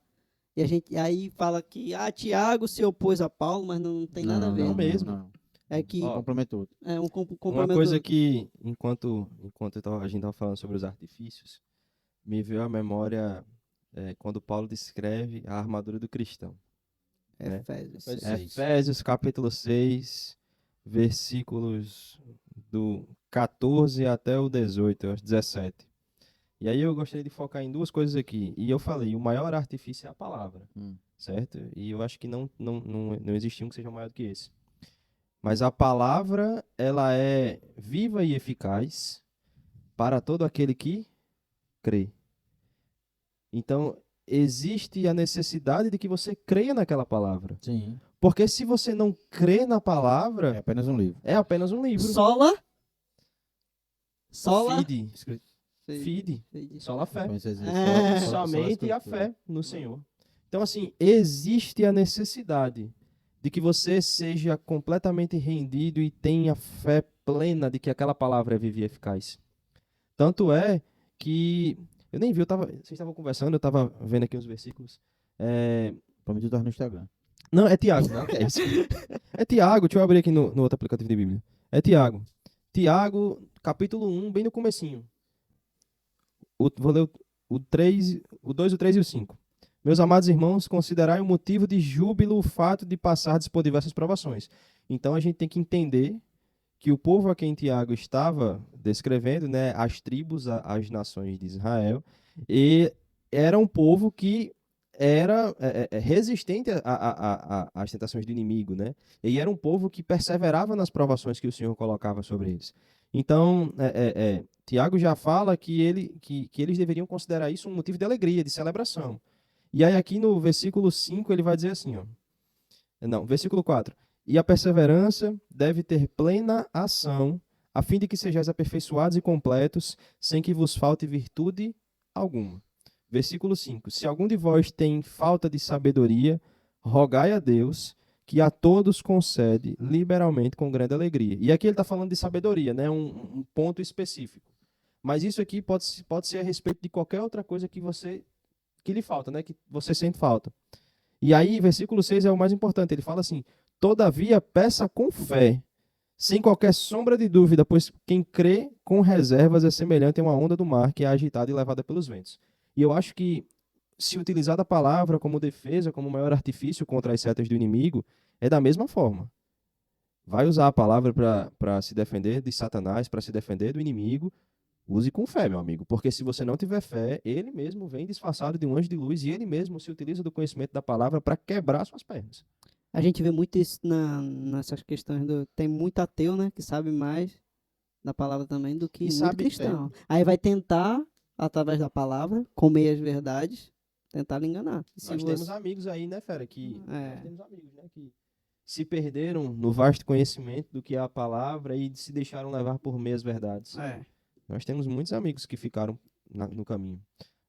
E a gente aí fala que Tiago se opôs a Paulo, mas não tem nada a ver. não mesmo. Não. É que Complementou. é um Uma complemento. coisa que, enquanto a gente estava falando sobre os artifícios, me veio à memória quando Paulo descreve a armadura do cristão. Efésios. Efésios capítulo 6, versículos do 14 até o 18, eu acho, 17. E aí eu gostaria de focar em duas coisas aqui. E eu falei, o maior artifício é a palavra, certo? E eu acho que não existe um que seja maior do que esse. Mas a palavra, ela é viva e eficaz para todo aquele que crê. Então, existe a necessidade de que você creia naquela palavra. Sim. Porque se você não crê na palavra, É apenas um livro. é apenas um livro. Sola. Fide. Sola fé. É. Somente a fé no Senhor. Então, assim, existe a necessidade de que você seja completamente rendido e tenha fé plena de que aquela palavra é viva e eficaz. Tanto é que eu nem vi, vocês estavam conversando, eu estava vendo aqui uns versículos. Pra mim, tu tava no Instagram. Não, é Tiago, não, que é isso. É Tiago, deixa eu abrir aqui no outro aplicativo de Bíblia. É Tiago. Tiago, capítulo 1, bem no comecinho. Vou ler o 3, o 2, o 3 e o 5. Meus amados irmãos, considerai um motivo de júbilo o fato de passardes por diversas provações. Então a gente tem que entender que o povo a quem Tiago estava descrevendo, né, as tribos, as nações de Israel, e era um povo que era resistente às tentações do inimigo, né? E era um povo que perseverava nas provações que o Senhor colocava sobre eles. Então, Tiago já fala que eles deveriam considerar isso um motivo de alegria, de celebração. E aí aqui no versículo 5 ele vai dizer assim, versículo 4. E a perseverança deve ter plena ação, a fim de que sejais aperfeiçoados e completos, sem que vos falte virtude alguma. Versículo 5. Se algum de vós tem falta de sabedoria, rogai a Deus, que a todos concede liberalmente com grande alegria. E aqui ele está falando de sabedoria, né? Um ponto específico. Mas isso aqui pode ser a respeito de qualquer outra coisa que lhe falta, né? Que você sente falta. E aí, versículo 6 é o mais importante. Ele fala assim: todavia, peça com fé, sem qualquer sombra de dúvida, pois quem crê com reservas é semelhante a uma onda do mar que é agitada e levada pelos ventos. E eu acho que, se utilizar a palavra como defesa, como maior artifício contra as setas do inimigo, é da mesma forma. Vai usar a palavra para se defender de Satanás, para se defender do inimigo. Use com fé, meu amigo, porque se você não tiver fé, ele mesmo vem disfarçado de um anjo de luz e ele mesmo se utiliza do conhecimento da palavra para quebrar suas pernas. A gente vê muito isso nessas questões tem muito ateu, né, que sabe mais da palavra também do que E muito sabe, cristão. Aí vai tentar, através da palavra, comer as verdades, tentar lhe enganar. E se Nós você- temos amigos aí, né, fera, É. nós temos amigos, né, que se perderam no vasto conhecimento do que é a palavra e se deixaram levar por meias verdades. É. Nós temos muitos amigos que ficaram no caminho.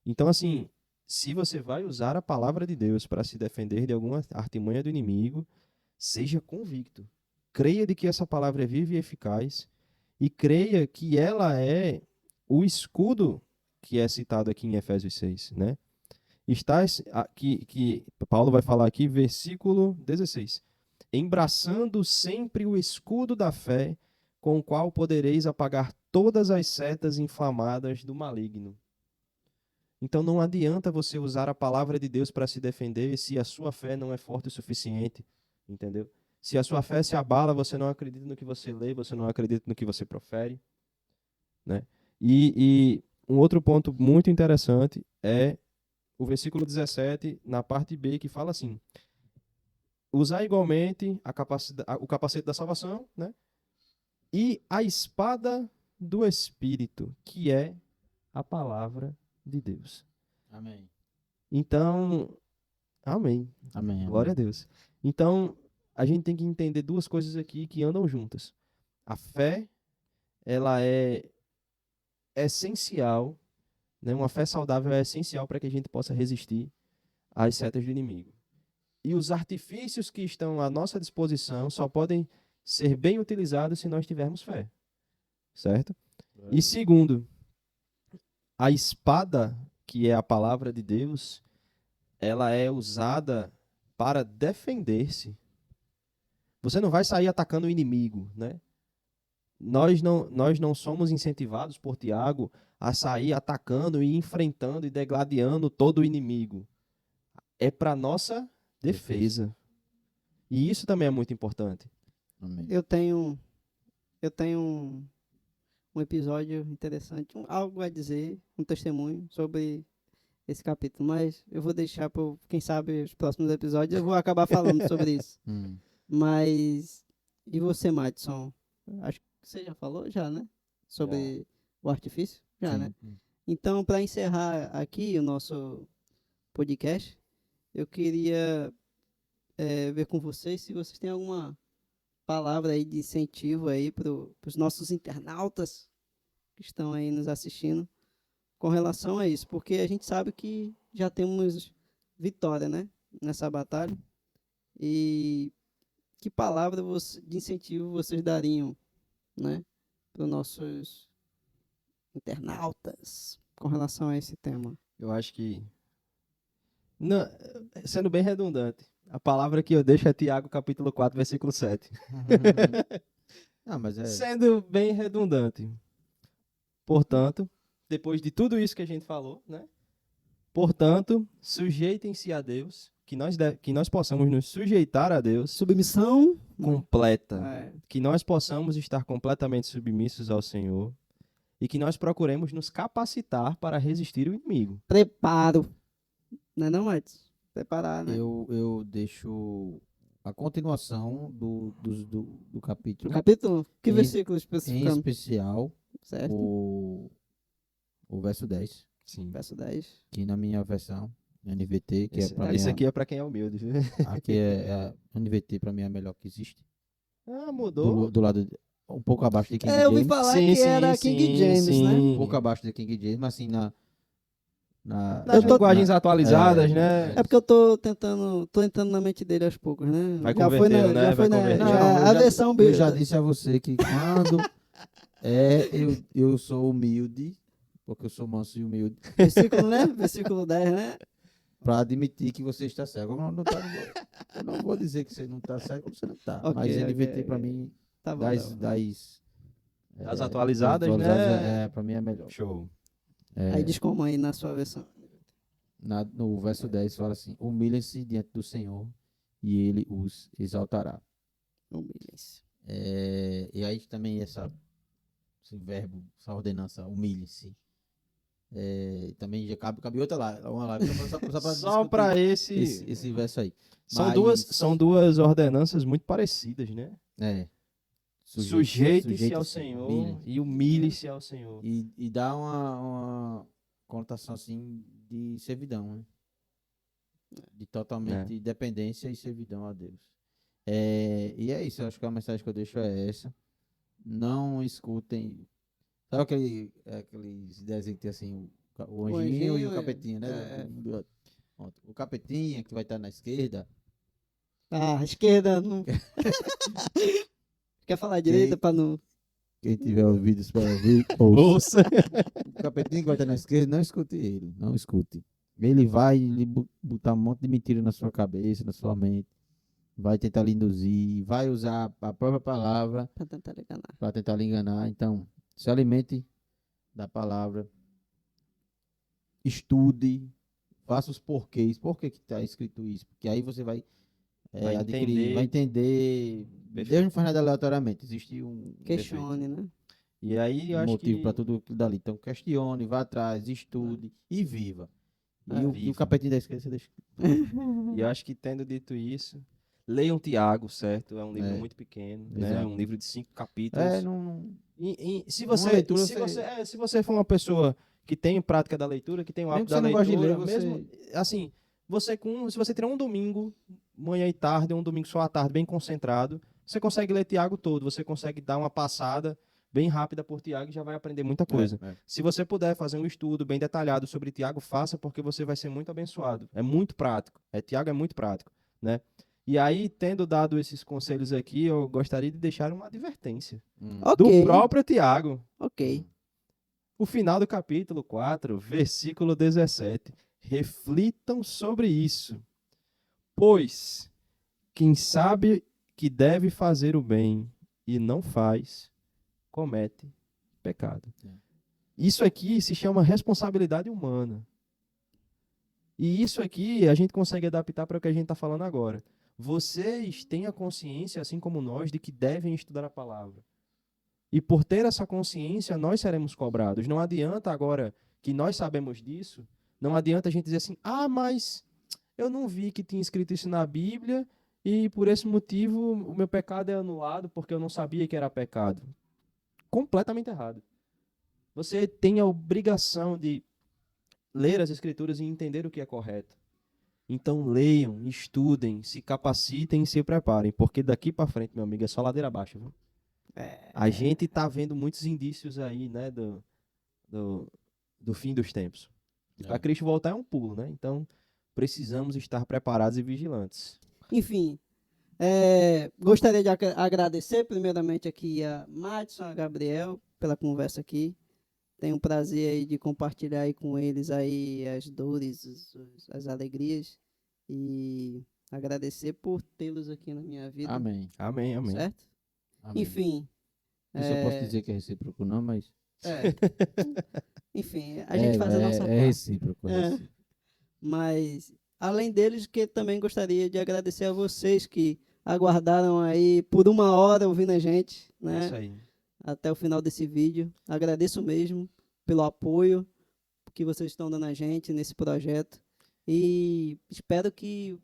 Então, assim, se você vai usar a palavra de Deus para se defender de alguma artimanha do inimigo, seja convicto. Creia de que essa palavra é viva e eficaz e creia que ela é o escudo que é citado aqui em Efésios 6, né? Que Paulo vai falar aqui, versículo 16. Embraçando sempre o escudo da fé, com o qual podereis apagar todas as setas inflamadas do maligno. Então não adianta você usar a palavra de Deus para se defender se a sua fé não é forte o suficiente, entendeu? Se a sua fé se abala, você não acredita no que você lê, você não acredita no que você profere, né? E um outro ponto muito interessante é o versículo 17, na parte B, que fala assim: usar igualmente o capacete da salvação, né? E a espada do Espírito, que é a palavra de Deus. Amém. Então, amém. Amém. Glória a Deus. Então, a gente tem que entender duas coisas aqui que andam juntas. A fé, ela é essencial, né? Uma fé saudável é essencial para que a gente possa resistir às setas do inimigo. E os artifícios que estão à nossa disposição só podem ser bem utilizados se nós tivermos fé. Certo? E segundo, a espada, que é a palavra de Deus, ela é usada para defender-se. Você não vai sair atacando o inimigo, né? Nós não somos incentivados por Tiago a sair atacando e enfrentando e degladiando todo o inimigo. É para nossa defesa. E isso também é muito importante. Amém. Eu tenho um episódio interessante, algo a dizer, um testemunho sobre esse capítulo, mas eu vou deixar para, quem sabe, os próximos episódios eu vou acabar falando sobre isso. Mas, e você, Madison? Acho que você já falou, né? Sobre o artifício? Já, né? Então, para encerrar aqui o nosso podcast, eu queria ver com vocês se vocês têm alguma palavra aí de incentivo aí para os nossos internautas que estão aí nos assistindo com relação a isso, porque a gente sabe que já temos vitória, né, nessa batalha. E que palavra de incentivo vocês dariam, né, para os nossos internautas com relação a esse tema? Eu acho que, não, sendo bem redundante, a palavra que eu deixo é Tiago capítulo 4, versículo 7. Não, mas Sendo bem redundante. Portanto, depois de tudo isso que a gente falou, né? Portanto, sujeitem-se a Deus, que nós possamos nos sujeitar a Deus Submissão completa, É. que nós possamos estar completamente submissos ao Senhor e que nós procuremos nos capacitar para resistir o inimigo. Preparo. Não é não, Edson? Preparar, né? eu deixo a continuação do No capítulo. capítulo, que Em- versículo Em especificamente? especial, Certo? o verso 10, Sim. Verso 10. que na minha versão, NVT, que é para mim, Esse aqui é para quem é humilde. Viu? aqui é a NVT para mim é a melhor que existe. Ah, mudou. do lado, um pouco abaixo de King Eu ouvi James. falar Sim, que sim, era sim, King James, né? Um pouco abaixo de King James, mas assim, Nas Eu tô- linguagens atualizadas, é, né? É porque eu tô entrando na mente dele aos poucos, né? Vai Já foi convertendo, né? já foi Vai convertendo. a versão eu já disse a você que quando eu sou humilde, porque eu sou manso e humilde, versículo, né? Versículo 10, né? para admitir que você está cego. Eu não vou dizer que você não está cego, porque você não está. Ok, Mas ok, NVT para ok. mim, Tá bom, das, tá bom. das, As atualizadas, atualizadas, né? para mim é melhor. Show. Aí diz como aí na sua versão. No verso 10 fala assim: humilhem-se diante do Senhor e ele os exaltará. Humilhem-se. E aí também esse verbo, essa ordenança, humilhe-se. Também já cabe outra live, uma live só para Só para esse verso aí. São duas ordenanças muito parecidas, né? Sujeite-se ao Senhor e humilhe-se ao Senhor. E dá uma conotação assim de servidão, né? De totalmente dependência e servidão a Deus. E é isso, eu acho que a mensagem que eu deixo é essa. Não escutem. Sabe aqueles desenhos que tem assim, o anjinho e o capetinha, né? O capetinha que vai estar na esquerda. A esquerda não. Quer falar direita para não. Quem tiver ouvidos para ouvir, ouça. O capetinha que vai estar na esquerda, não escute ele. Não escute. Ele vai lhe botar um monte de mentira na sua cabeça, na sua mente. Vai tentar lhe induzir, vai usar a própria palavra Para tentar lhe enganar. Então, se alimente da palavra. Estude. Faça os porquês. Por que está escrito isso? Porque aí você vai adquirir, vai entender. Deus não faz nada aleatoriamente. Existe um Questione, né? E aí eu acho motivo para tudo aquilo dali. Então, questione, vá atrás, estude e viva. E o capetinho da esquerda você deixa. E eu acho que tendo dito isso, leiam Tiago, certo? É um livro muito pequeno, né? Um livro de 5 capítulos. Se você for uma pessoa que tem prática da leitura, que tem o hábito da leitura, mesmo assim, se você tiver um domingo, manhã e tarde, um domingo só à tarde, bem concentrado, você consegue ler Tiago todo, você consegue dar uma passada bem rápida por Tiago e já vai aprender muita coisa. Se você puder fazer um estudo bem detalhado sobre Tiago, faça, porque você vai ser muito abençoado. É muito prático. Tiago é muito prático, né? E aí, tendo dado esses conselhos aqui, eu gostaria de deixar uma advertência do próprio Tiago. Ok. O final do capítulo 4, versículo 17. Reflitam sobre isso. Pois quem sabe que deve fazer o bem e não faz, comete pecado. Isso aqui se chama responsabilidade humana. E isso aqui a gente consegue adaptar para o que a gente está falando agora. Vocês têm a consciência, assim como nós, de que devem estudar a palavra. E por ter essa consciência, nós seremos cobrados. Não adianta agora que nós sabemos disso, não adianta a gente dizer assim, mas eu não vi que tinha escrito isso na Bíblia e por esse motivo o meu pecado é anulado porque eu não sabia que era pecado. Completamente errado. Você tem a obrigação de ler as Escrituras e entender o que é correto. Então leiam, estudem, se capacitem e se preparem, porque daqui para frente, meu amigo, é só ladeira abaixo, viu? A gente está vendo muitos indícios aí, né, do fim dos tempos. Para Cristo voltar é um pulo, né? Então, precisamos estar preparados e vigilantes. Enfim, gostaria de agradecer primeiramente aqui a Madison, a Gabriel, pela conversa aqui. Tenho um prazer aí de compartilhar aí com eles aí as dores, as alegrias e agradecer por tê-los aqui na minha vida. Amém. Amém, amém. Certo? Amém. Enfim. Isso eu posso dizer que é recíproco, não, mas... Enfim, a gente faz a nossa parte. É recíproco. Mas, além deles, que também gostaria de agradecer a vocês que aguardaram aí por 1 hora ouvindo a gente, né? Isso aí. Até o final desse vídeo. Agradeço mesmo pelo apoio que vocês estão dando a gente nesse projeto. E espero que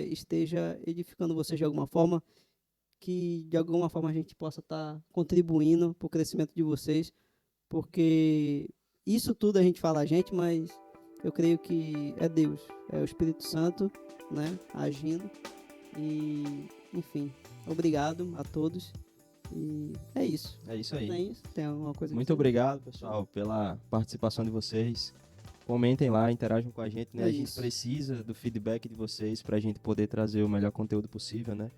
esteja edificando vocês de alguma forma, que de alguma forma a gente possa estar contribuindo para o crescimento de vocês, porque isso tudo a gente fala mas eu creio que é Deus, é o Espírito Santo, né, agindo, e enfim, obrigado a todos. E é isso. É isso aí. É isso. Tem alguma coisa Muito que- obrigado, pessoal, pela participação de vocês. Comentem lá, interajam com a gente, né? É A gente isso. precisa do feedback de vocês pra gente poder trazer o melhor conteúdo possível, né?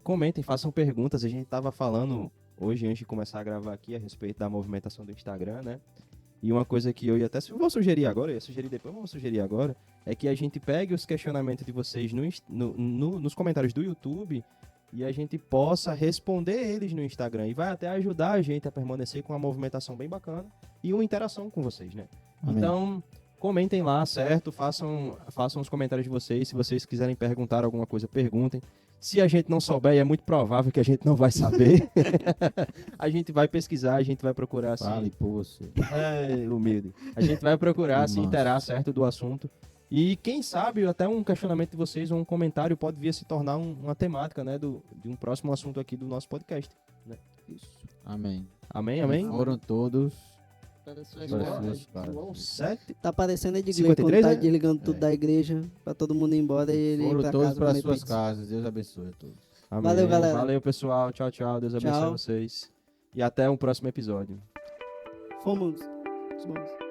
Comentem, façam perguntas. A gente tava falando hoje, antes de começar a gravar aqui, a respeito da movimentação do Instagram, né? E uma coisa que eu ia até vou sugerir agora, eu ia sugerir depois, vamos sugerir agora, é que a gente pegue os questionamentos de vocês nos comentários do YouTube e a gente possa responder eles no Instagram. E vai até ajudar a gente a permanecer com uma movimentação bem bacana e uma interação com vocês, né? Amém. Então, comentem lá, certo? Façam os comentários de vocês. Se vocês quiserem perguntar alguma coisa, perguntem. Se a gente não souber, e é muito provável que a gente não vai saber, a gente vai pesquisar, a gente vai procurar assim. Fale por você. É, humilde. A gente vai procurar se Nossa. interar, certo, do assunto. E quem sabe até um questionamento de vocês ou um comentário pode vir a se tornar uma temática, né, de um próximo assunto aqui do nosso podcast. Né? Isso. Amém. Amém, amém? Foram todos. Para as suas Para as casas. suas casas. João 7. Tá parecendo Edgley 53, quando tá né? desligando tudo É. da igreja pra todo mundo ir embora e ele ir Foram pra todos casa para comer suas pizza. casas. Deus abençoe a todos. Amém. Valeu, galera. Valeu, pessoal. Tchau, tchau. Deus abençoe Tchau. vocês. E até o próximo episódio. Fomos. Vamos.